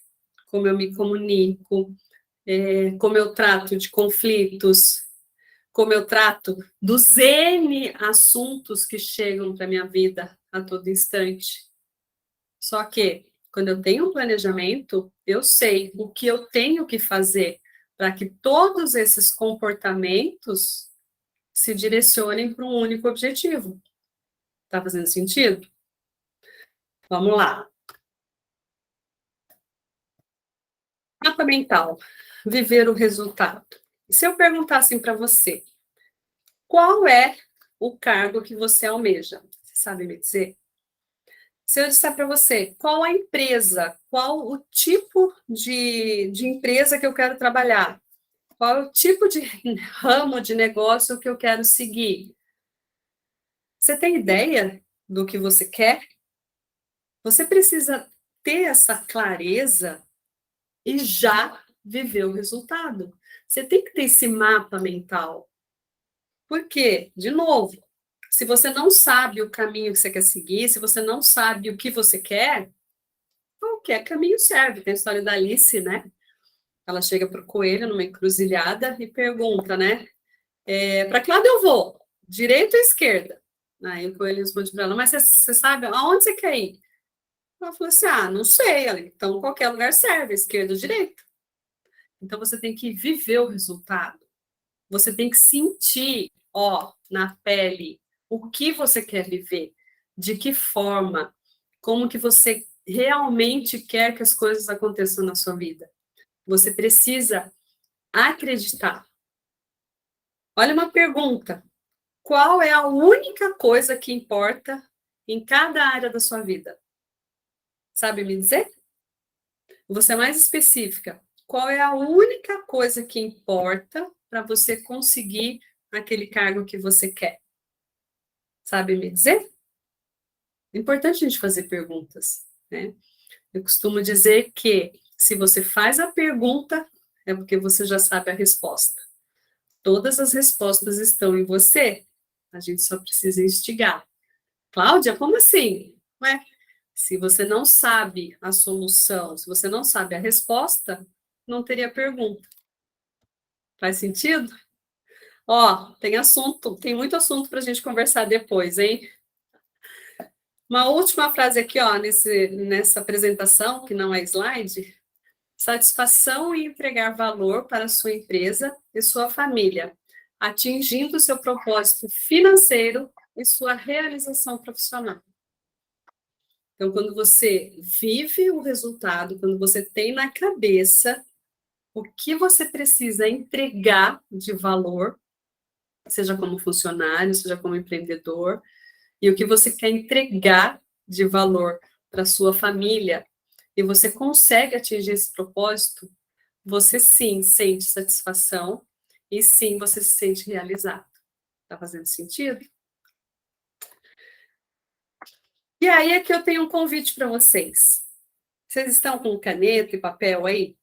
como eu me comunico, como eu trato de conflitos, como eu trato dos N assuntos que chegam para minha vida a todo instante. Só que, quando eu tenho um planejamento, eu sei o que eu tenho que fazer para que todos esses comportamentos se direcionem para um único objetivo. Tá fazendo sentido? Vamos lá. Mapa mental. Viver o resultado. Se eu perguntar assim para você, qual é o cargo que você almeja? Você sabe me dizer? Se eu disser para você, qual a empresa, qual o tipo de empresa que eu quero trabalhar? Qual é o tipo de ramo de negócio que eu quero seguir? Você tem ideia do que você quer? Você precisa ter essa clareza e já viver o resultado. Você tem que ter esse mapa mental. Por quê? De novo, se você não sabe o caminho que você quer seguir, se você não sabe o que você quer, qualquer caminho serve. Tem a história da Alice, né? Ela chega para o coelho numa encruzilhada e pergunta, né? Para que lado eu vou? Direita ou esquerda? Aí o coelho responde para ela, mas você sabe aonde você quer ir? Ela falou assim, não sei. Ela, então qualquer lugar serve, esquerda ou direita. Então você tem que viver o resultado. Você tem que sentir, na pele, o que você quer viver, de que forma, como que você realmente quer que as coisas aconteçam na sua vida. Você precisa acreditar. Olha uma pergunta. Qual é a única coisa que importa em cada área da sua vida? Sabe me dizer? Vou ser mais específica. Qual é a única coisa que importa para você conseguir aquele cargo que você quer? Sabe me dizer? É importante a gente fazer perguntas, né? Eu costumo dizer que se você faz a pergunta, é porque você já sabe a resposta. Todas as respostas estão em você. A gente só precisa instigar. Cláudia, como assim? Ué, se você não sabe a solução, se você não sabe a resposta, não teria pergunta. Faz sentido? Tem assunto, tem muito assunto para a gente conversar depois, hein? Uma última frase aqui, nessa apresentação, que não é slide. Satisfação em entregar valor para a sua empresa e sua família, atingindo seu propósito financeiro e sua realização profissional. Então, quando você vive o resultado, quando você tem na cabeça o que você precisa entregar de valor, seja como funcionário, seja como empreendedor, e o que você quer entregar de valor para sua família, e você consegue atingir esse propósito, você sim sente satisfação e sim você se sente realizado. Tá fazendo sentido? E aí é que eu tenho um convite para vocês. Vocês estão com caneta e papel aí?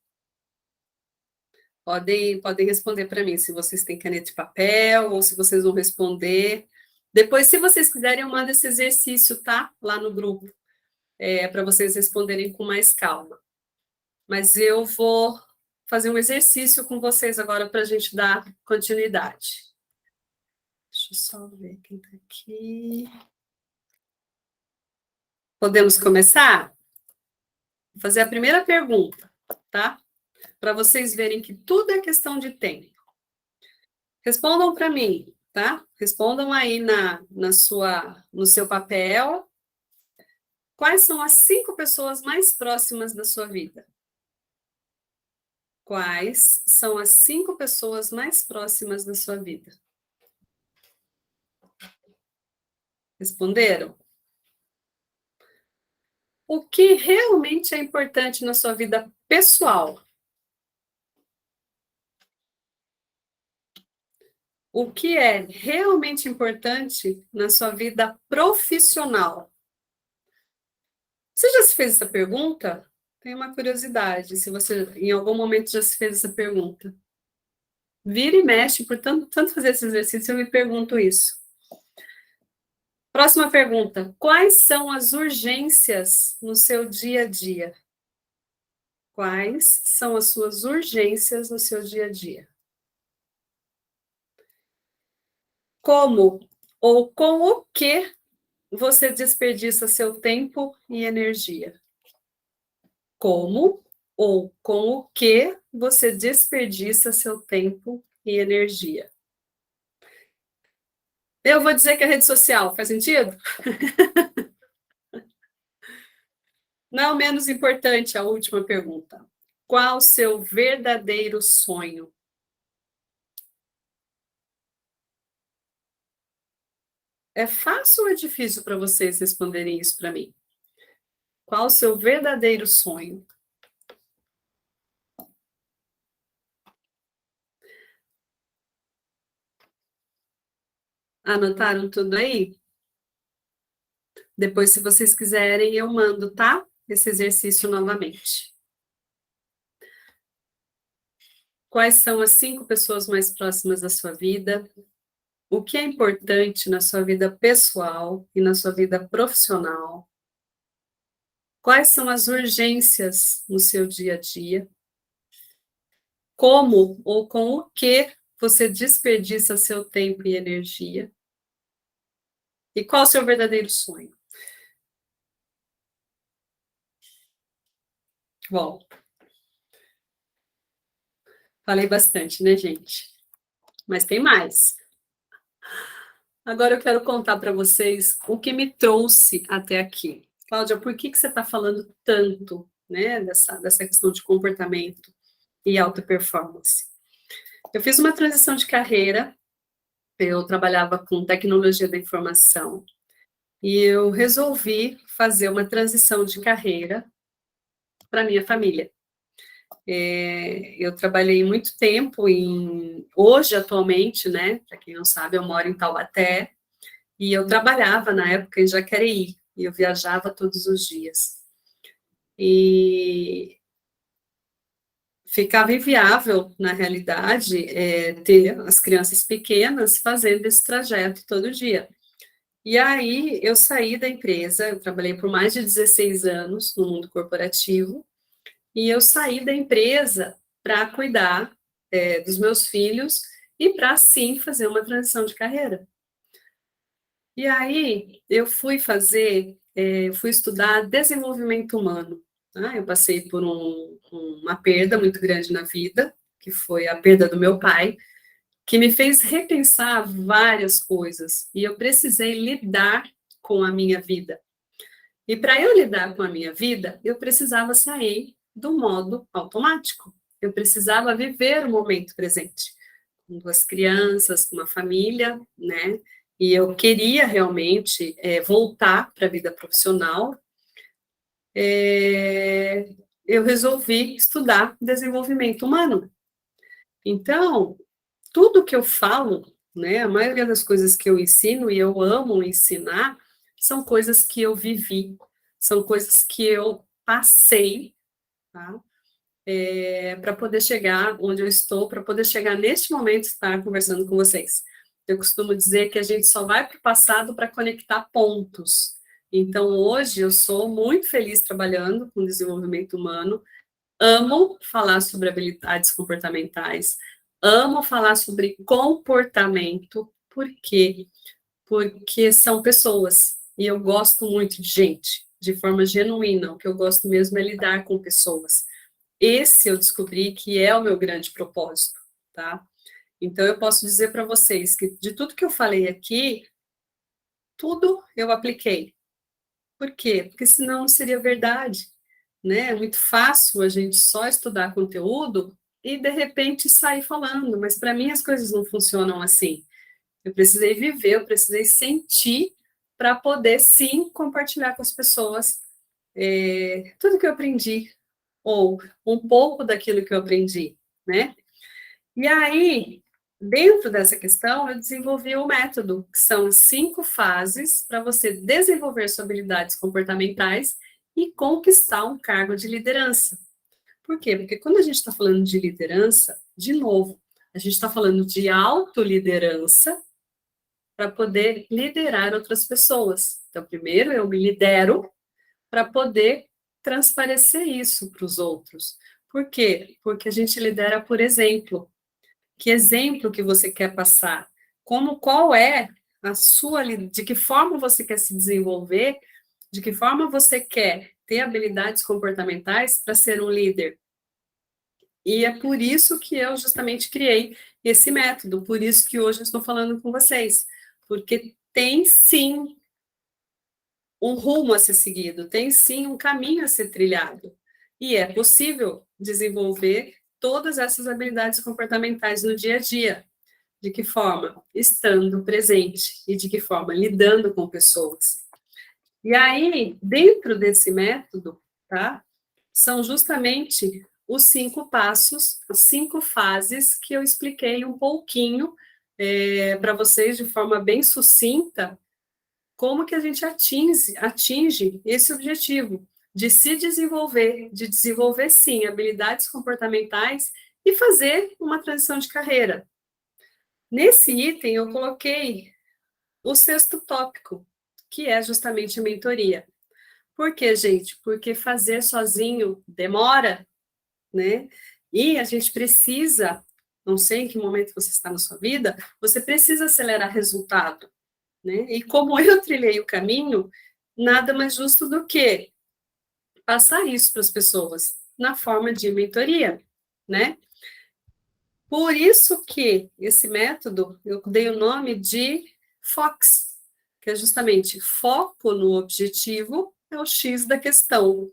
Podem responder para mim, se vocês têm caneta e papel, ou se vocês vão responder. Depois, se vocês quiserem, eu mando esse exercício, tá? Lá no grupo, para vocês responderem com mais calma. Mas eu vou fazer um exercício com vocês agora para a gente dar continuidade. Deixa eu só ver quem está aqui. Podemos começar? Vou fazer a primeira pergunta, tá? Para vocês verem que tudo é questão de tempo. Respondam para mim, tá? Respondam aí no seu papel. Quais são as 5 pessoas mais próximas da sua vida? Quais são as 5 pessoas mais próximas da sua vida? Responderam? O que realmente é importante na sua vida pessoal? O que é realmente importante na sua vida profissional? Você já se fez essa pergunta? Tenho uma curiosidade, se você em algum momento já se fez essa pergunta. Vira e mexe, por tanto fazer esse exercício, eu me pergunto isso. Próxima pergunta. Quais são as urgências no seu dia a dia? Quais são as suas urgências no seu dia a dia? Como ou com o que você desperdiça seu tempo e energia? Como ou com o que você desperdiça seu tempo e energia? Eu vou dizer que é rede social, faz sentido? Não menos importante, a última pergunta. Qual o seu verdadeiro sonho? É fácil ou é difícil para vocês responderem isso para mim? Qual o seu verdadeiro sonho? Anotaram tudo aí? Depois, se vocês quiserem, eu mando, tá? Esse exercício novamente. Quais são as 5 pessoas mais próximas da sua vida? O que é importante na sua vida pessoal e na sua vida profissional? Quais são as urgências no seu dia a dia? Como ou com o que você desperdiça seu tempo e energia? E qual o seu verdadeiro sonho? Bom, falei bastante, né, gente? Mas tem mais. Agora eu quero contar para vocês o que me trouxe até aqui. Cláudia, por que você está falando tanto, né, dessa questão de comportamento e alta performance? Eu fiz uma transição de carreira, eu trabalhava com tecnologia da informação, e eu resolvi fazer uma transição de carreira para minha família. Eu trabalhei muito tempo hoje, atualmente, né, para quem não sabe, eu moro em Taubaté, e eu trabalhava na época em Jacareí, e eu viajava todos os dias. E ficava inviável, na realidade, ter as crianças pequenas fazendo esse trajeto todo dia. E aí eu saí da empresa, eu trabalhei por mais de 16 anos no mundo corporativo, e eu saí da empresa para cuidar dos meus filhos e para, sim, fazer uma transição de carreira. E aí eu fui estudar desenvolvimento humano. Tá? Eu passei por uma perda muito grande na vida, que foi a perda do meu pai, que me fez repensar várias coisas, e eu precisei lidar com a minha vida. E para eu lidar com a minha vida, eu precisava sair do modo automático. Eu precisava viver o momento presente, com 2 crianças, com uma família, né? E eu queria realmente voltar para a vida profissional. Eu resolvi estudar desenvolvimento humano. Então, tudo que eu falo, né, a maioria das coisas que eu ensino, e eu amo ensinar, são coisas que eu vivi, são coisas que eu passei, tá? para poder chegar onde eu estou, para poder chegar neste momento estar conversando com vocês. Eu costumo dizer que a gente só vai para o passado para conectar pontos. Então, hoje, eu sou muito feliz trabalhando com desenvolvimento humano, amo falar sobre habilidades comportamentais, amo falar sobre comportamento, por quê? Porque são pessoas, e eu gosto muito de gente, de forma genuína, o que eu gosto mesmo é lidar com pessoas. Esse eu descobri que é o meu grande propósito, tá? Então, eu posso dizer para vocês que de tudo que eu falei aqui, tudo eu apliquei. Por quê? Porque senão não seria verdade, né? É muito fácil a gente só estudar conteúdo e, de repente, sair falando, mas para mim as coisas não funcionam assim. Eu precisei viver, eu precisei sentir para poder, sim, compartilhar com as pessoas tudo que eu aprendi, ou um pouco daquilo que eu aprendi, né? E aí, dentro dessa questão, eu desenvolvi o método, que são 5 fases para você desenvolver suas habilidades comportamentais e conquistar um cargo de liderança. Por quê? Porque quando a gente está falando de liderança, de novo, a gente está falando de autoliderança para poder liderar outras pessoas. Então, primeiro eu me lidero para poder transparecer isso para os outros. Por quê? Porque a gente lidera por exemplo. Que exemplo que você quer passar? Qual é a sua, de que forma você quer se desenvolver? De que forma você quer ter habilidades comportamentais para ser um líder? E é por isso que eu justamente criei esse método, por isso que hoje eu estou falando com vocês, porque tem sim um rumo a ser seguido, tem sim um caminho a ser trilhado. E é possível desenvolver todas essas habilidades comportamentais no dia a dia. De que forma? Estando presente. E de que forma? Lidando com pessoas. E aí, dentro desse método, tá? São justamente os 5 passos, as 5 fases que eu expliquei um pouquinho para vocês de forma bem sucinta, como que a gente atinge esse objetivo de se desenvolver, de desenvolver, sim, habilidades comportamentais e fazer uma transição de carreira. Nesse item, eu coloquei o 6º tópico, que é justamente a mentoria. Por quê, gente? Porque fazer sozinho demora, né? E a gente precisa, não sei em que momento você está na sua vida, você precisa acelerar resultado, né? E como eu trilhei o caminho, nada mais justo do que passar isso para as pessoas na forma de mentoria, né? Por isso que esse método, eu dei o nome de FOX, que é justamente foco no objetivo, é o X da questão.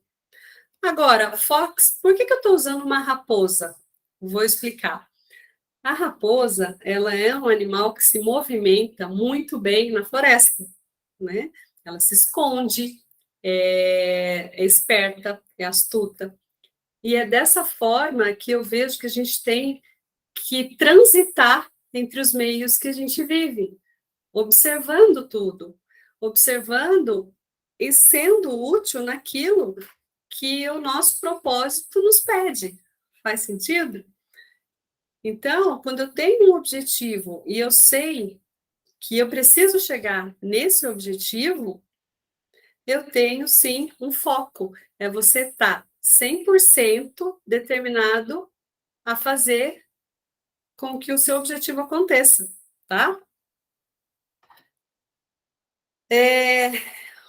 Agora, Fox, por que eu estou usando uma raposa? Vou explicar. A raposa, ela é um animal que se movimenta muito bem na floresta, né? Ela se esconde, é esperta, é astuta. E é dessa forma que eu vejo que a gente tem que transitar entre os meios que a gente vive, observando tudo, observando e sendo útil naquilo que o nosso propósito nos pede. Faz sentido? Então, quando eu tenho um objetivo e eu sei que eu preciso chegar nesse objetivo, eu tenho sim um foco. É você estar 100% determinado a fazer com que o seu objetivo aconteça, tá?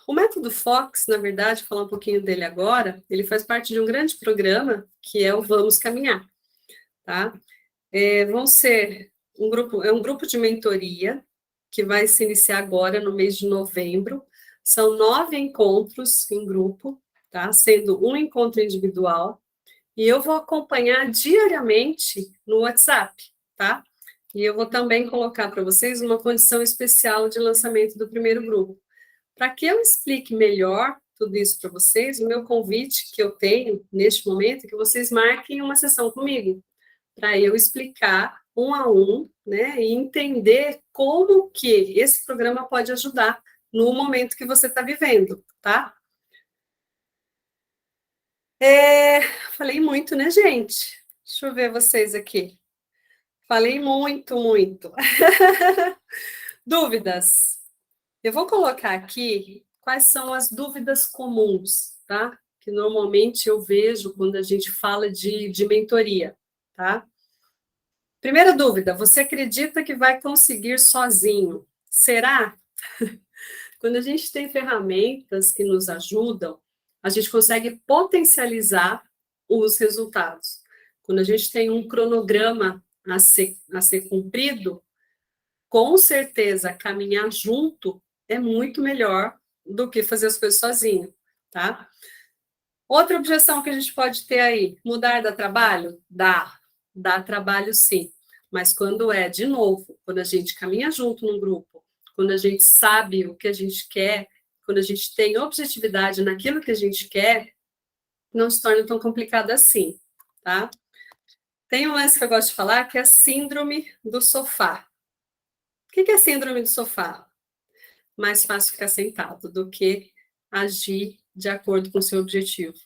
O método Fox, na verdade, falar um pouquinho dele agora, ele faz parte de um grande programa que é o Vamos Caminhar, tá? Vão ser é um grupo de mentoria que vai se iniciar agora no mês de novembro. São 9 encontros em grupo, tá? Sendo um encontro individual. E eu vou acompanhar diariamente no WhatsApp, tá? E eu vou também colocar para vocês uma condição especial de lançamento do primeiro grupo. Para que eu explique melhor tudo isso para vocês, o meu convite que eu tenho neste momento é que vocês marquem uma sessão comigo, para eu explicar um a um, né, e entender como que esse programa pode ajudar no momento que você está vivendo, tá? falei muito, né, gente? Deixa eu ver vocês aqui. Falei muito, muito. Dúvidas. Eu vou colocar aqui quais são as dúvidas comuns, tá? Que normalmente eu vejo quando a gente fala de mentoria, tá? Primeira dúvida, você acredita que vai conseguir sozinho? Será? Quando a gente tem ferramentas que nos ajudam, a gente consegue potencializar os resultados. Quando a gente tem um cronograma a ser cumprido, com certeza caminhar junto é muito melhor do que fazer as coisas sozinho, tá? Outra objeção que a gente pode ter aí, mudar dá trabalho? Dá trabalho sim, mas quando é, de novo, quando a gente caminha junto num grupo, quando a gente sabe o que a gente quer, quando a gente tem objetividade naquilo que a gente quer, não se torna tão complicado assim, tá? Tem um lance que eu gosto de falar, que é a síndrome do sofá. O que é a síndrome do sofá? Mais fácil ficar sentado do que agir de acordo com o seu objetivo,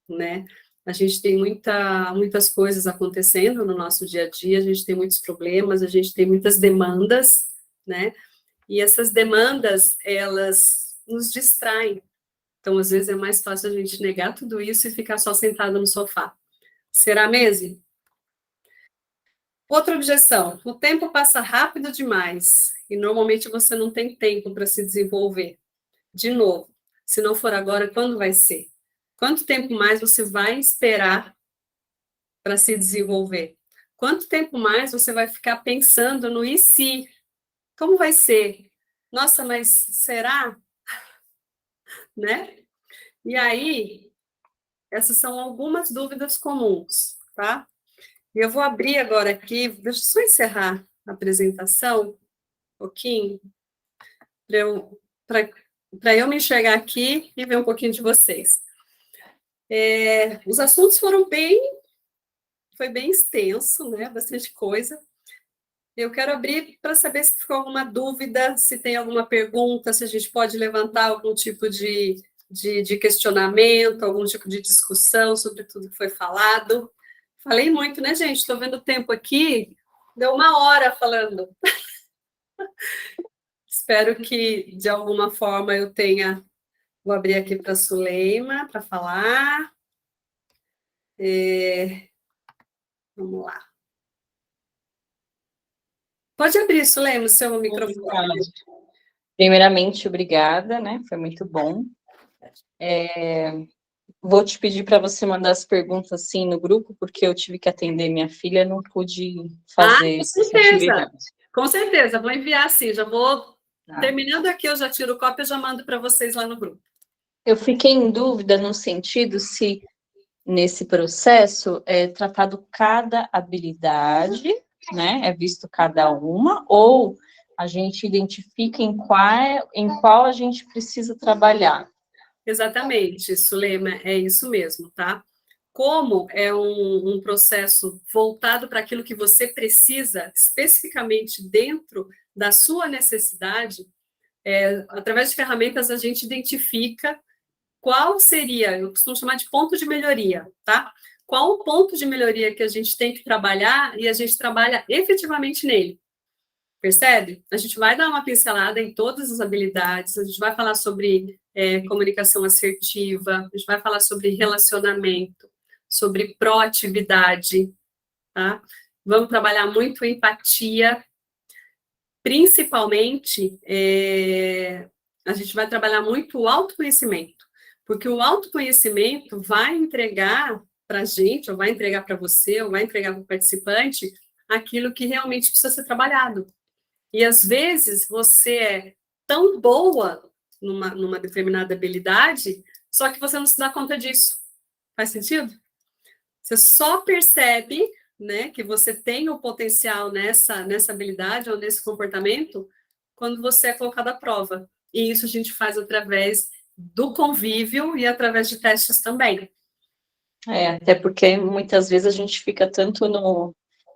né? A gente tem muitas coisas acontecendo no nosso dia a dia, a gente tem muitos problemas, a gente tem muitas demandas, né? E essas demandas, elas nos distraem. Então, às vezes, é mais fácil a gente negar tudo isso e ficar só sentado no sofá. Será mesmo? Outra objeção: o tempo passa rápido demais e normalmente você não tem tempo para se desenvolver. De novo, se não for agora, quando vai ser? Quanto tempo mais você vai esperar para se desenvolver? Quanto tempo mais você vai ficar pensando no e se? Como vai ser? Nossa, mas será? Né? E aí, essas são algumas dúvidas comuns, tá? E eu vou abrir agora aqui, deixa eu só encerrar a apresentação um pouquinho, para eu me enxergar aqui e ver um pouquinho de vocês. Os assuntos foi bem extenso, né? Bastante coisa. Eu quero abrir para saber se ficou alguma dúvida, se tem alguma pergunta, se a gente pode levantar algum tipo de questionamento, algum tipo de discussão sobre tudo que foi falado. Falei muito, né, gente? Estou vendo o tempo aqui, deu 1 hora falando. Espero que, de alguma forma, eu tenha... Vou abrir aqui para a Suleima para falar. Vamos lá. Pode abrir, Suleima, o seu microfone.
Primeiramente, obrigada, né? Foi muito bom. Vou te pedir para você mandar as perguntas assim no grupo, porque eu tive que atender minha filha, não pude fazer essa atividade.
Com certeza, vou enviar sim, já vou... Terminando aqui, eu já tiro cópia e já mando para vocês lá no grupo.
Eu fiquei em dúvida no sentido se, nesse processo, é tratado cada habilidade, né? É visto cada uma, ou a gente identifica em qual a gente precisa trabalhar.
Exatamente, Sulema, é isso mesmo, tá? Como é um processo voltado para aquilo que você precisa, especificamente dentro da sua necessidade, através de ferramentas a gente identifica qual seria, eu costumo chamar de ponto de melhoria, tá? Qual o ponto de melhoria que a gente tem que trabalhar e a gente trabalha efetivamente nele. Percebe? A gente vai dar uma pincelada em todas as habilidades, a gente vai falar sobre comunicação assertiva, a gente vai falar sobre relacionamento, sobre proatividade, tá? Vamos trabalhar muito empatia, principalmente, a gente vai trabalhar muito o autoconhecimento, porque o autoconhecimento vai entregar para a gente, ou vai entregar para você, ou vai entregar para o participante, aquilo que realmente precisa ser trabalhado. E, às vezes, você é tão boa numa determinada habilidade, só que você não se dá conta disso. Faz sentido? Você só percebe, né, que você tem o potencial nessa habilidade ou nesse comportamento quando você é colocado à prova. E isso a gente faz através do convívio e através de testes também.
Até porque muitas vezes a gente fica tanto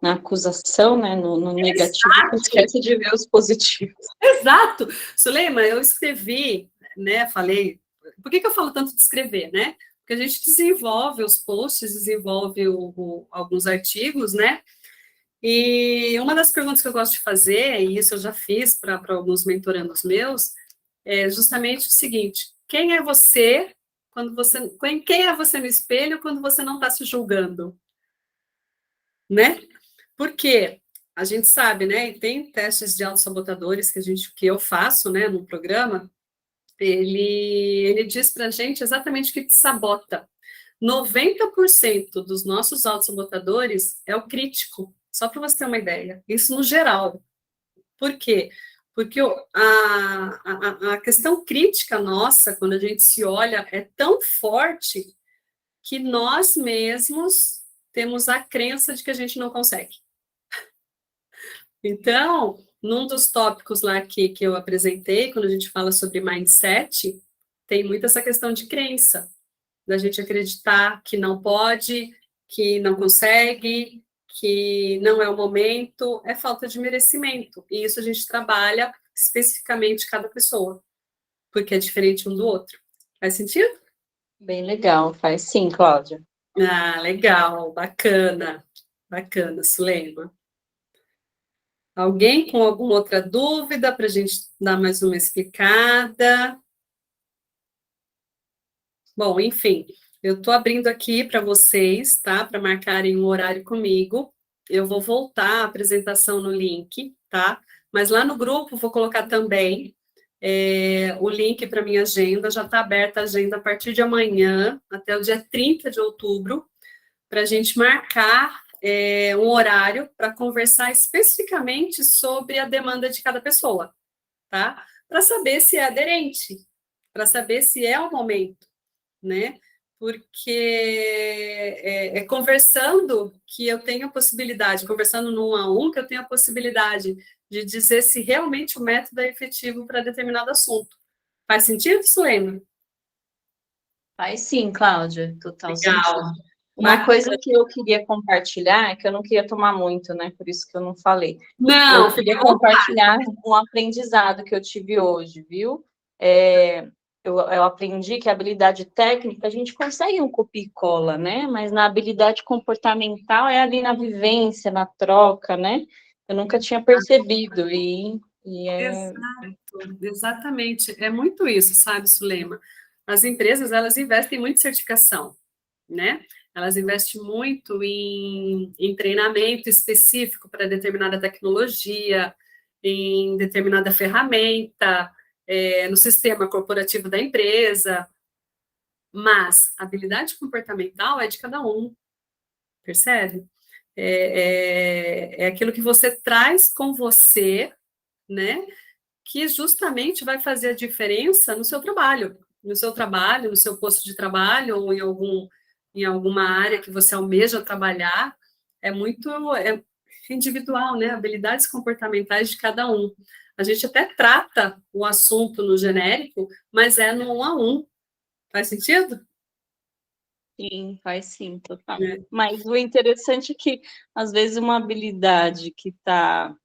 na acusação, né, no negativo, que esquece de ver os positivos.
Exato! Suleima, eu escrevi, né, falei... Por que eu falo tanto de escrever, né? Porque porque a gente desenvolve os posts, desenvolve alguns artigos, né? E uma das perguntas que eu gosto de fazer, e isso eu já fiz para alguns mentorandos meus, é justamente o seguinte: quem é você quem é você no espelho quando você não está se julgando, né? Porque a gente sabe, né? E tem testes de autossabotadores que eu faço, né, no programa. Ele diz para a gente exatamente o que te sabota. 90% dos nossos autossabotadores é o crítico, só para você ter uma ideia. Isso no geral. Por quê? Porque a questão crítica nossa, quando a gente se olha, é tão forte que nós mesmos temos a crença de que a gente não consegue. Então, num dos tópicos lá que eu apresentei, quando a gente fala sobre mindset, tem muito essa questão de crença, da gente acreditar que não pode, que não consegue, que não é o momento, é falta de merecimento. E isso a gente trabalha especificamente cada pessoa, porque é diferente um do outro. Faz sentido?
Bem legal, faz sim, Cláudia.
Ah, legal, bacana, bacana, Sulema. Alguém com alguma outra dúvida para a gente dar mais uma explicada? Bom, enfim, eu estou abrindo aqui para vocês, tá? Para marcarem um horário comigo. Eu vou voltar a apresentação no link, tá? Mas lá no grupo vou colocar também o link para minha agenda. Já está aberta a agenda a partir de amanhã, até o dia 30 de outubro, para a gente marcar um horário para conversar especificamente sobre a demanda de cada pessoa, tá? Para saber se é aderente, para saber se é o momento, né? Porque conversando que eu tenho a possibilidade, conversando no 1 a 1, que eu tenho a possibilidade de dizer se realmente o método é efetivo para determinado assunto. Faz sentido, Sulema?
Faz sim, Cláudia, total
Legal.
sentido. Uma coisa que eu queria compartilhar, que eu não queria tomar muito, né? Por isso que eu não falei.
Não,
Eu queria compartilhar um aprendizado que eu tive hoje, viu? Eu aprendi que a habilidade técnica a gente consegue um copia e cola, né? Mas na habilidade comportamental é ali na vivência, na troca, né? Eu nunca tinha percebido
Exato, exatamente. É muito isso, sabe, Sulema? As empresas, elas investem muito em certificação, né? Elas investem muito em treinamento específico para determinada tecnologia, em determinada ferramenta, no sistema corporativo da empresa, mas a habilidade comportamental é de cada um, percebe? É aquilo que você traz com você, né? Que justamente vai fazer a diferença no seu trabalho, no seu posto de trabalho, ou em alguma área que você almeja trabalhar, é individual, né? Habilidades comportamentais de cada um. A gente até trata o assunto no genérico, mas é no 1 a 1. Faz sentido?
sim, faz sim, total.
É.
Mas o interessante é que, às vezes, uma habilidade que está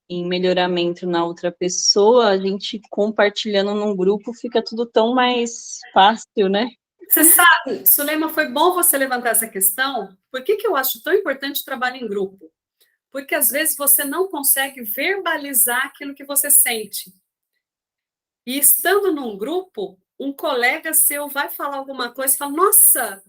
em melhoramento na outra pessoa, a gente compartilhando num grupo, fica tudo tão mais fácil, né?
Você sabe, Sulema, foi bom você levantar essa questão. Por que eu acho tão importante o trabalho em grupo? Porque às vezes você não consegue verbalizar aquilo que você sente. E estando num grupo, um colega seu vai falar alguma coisa e fala: Nossa,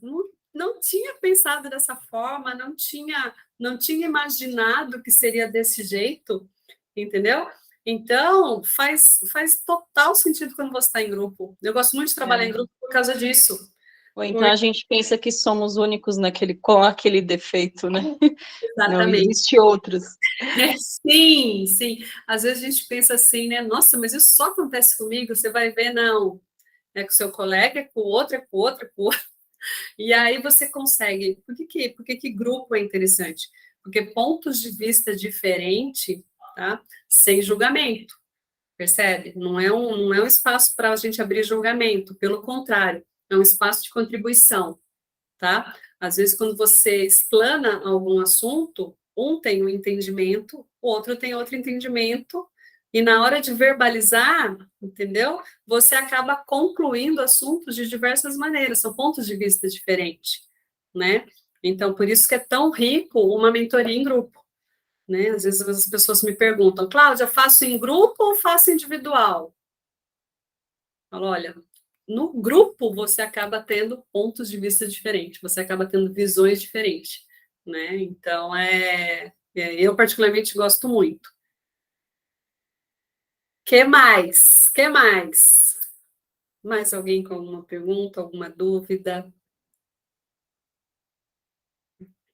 não tinha pensado dessa forma, não tinha imaginado que seria desse jeito, entendeu? Então, faz total sentido quando você está em grupo. Eu gosto muito de trabalhar em grupo por causa disso.
Ou então a gente pensa que somos únicos com aquele defeito, né? Não
Exatamente.
existe outros.
Sim, sim. Às vezes a gente pensa assim, né? Nossa, mas isso só acontece comigo? Você vai ver, não. É com o seu colega, é com o outro, é com o outro, é com o outro. E aí você consegue. Por que grupo é interessante? Porque pontos de vista diferentes, tá? Sem julgamento, percebe? Não é um espaço para a gente abrir julgamento, pelo contrário, é um espaço de contribuição, tá? Às vezes, quando você explana algum assunto, um tem um entendimento, o outro tem outro entendimento, E na hora de verbalizar, entendeu? Você acaba concluindo assuntos de diversas maneiras, são pontos de vista diferentes, né? Então, por isso que é tão rico uma mentoria em grupo, né? Às vezes as pessoas me perguntam, Cláudia, faço em grupo ou faço individual? Eu falo, olha, no grupo você acaba tendo pontos de vista diferentes, você acaba tendo visões diferentes, né? Então, eu particularmente gosto muito. Que mais? Que mais? Mais alguém com alguma pergunta, alguma dúvida?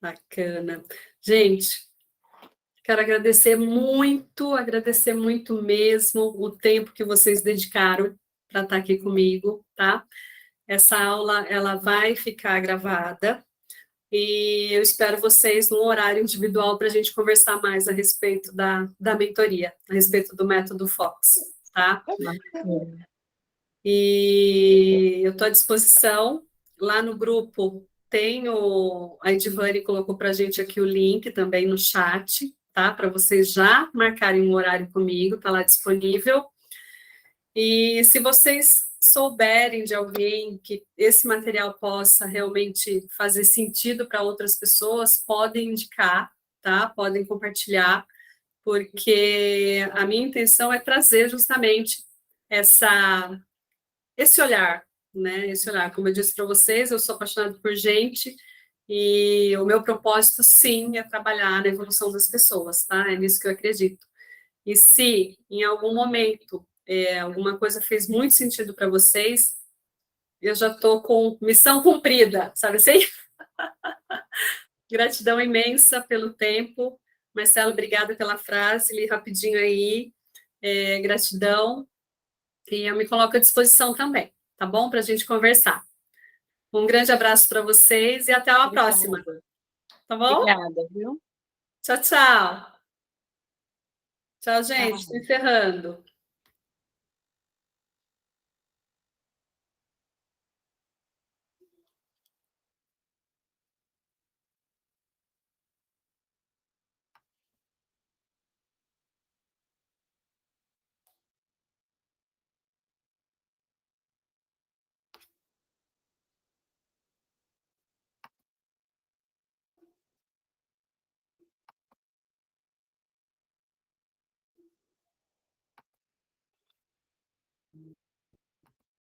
Bacana. Gente, quero agradecer muito mesmo o tempo que vocês dedicaram para estar aqui comigo, tá? Essa aula, ela vai ficar gravada e eu espero vocês num horário individual para a gente conversar mais a respeito da mentoria, a respeito do método Fox, tá? E eu estou à disposição. Lá no grupo tem a Edivane colocou para a gente aqui o link também no chat, tá? Para vocês já marcarem um horário comigo, está lá disponível. E se vocês souberem de alguém que esse material possa realmente fazer sentido para outras pessoas, podem indicar, tá? Podem compartilhar, porque a minha intenção é trazer justamente esse olhar, né? Esse olhar, como eu disse para vocês, eu sou apaixonada por gente e o meu propósito, sim, é trabalhar na evolução das pessoas, tá? É nisso que eu acredito. E se em algum momento alguma coisa fez muito sentido para vocês, eu já estou com missão cumprida, sabe assim? Gratidão imensa pelo tempo. Marcelo, obrigada pela frase, li rapidinho aí. Gratidão. E eu me coloco à disposição também, tá bom? Para a gente conversar. Um grande abraço para vocês e até a próxima. Tá bom?
Obrigada, viu?
Tchau, tchau. Tchau, gente. Estou encerrando.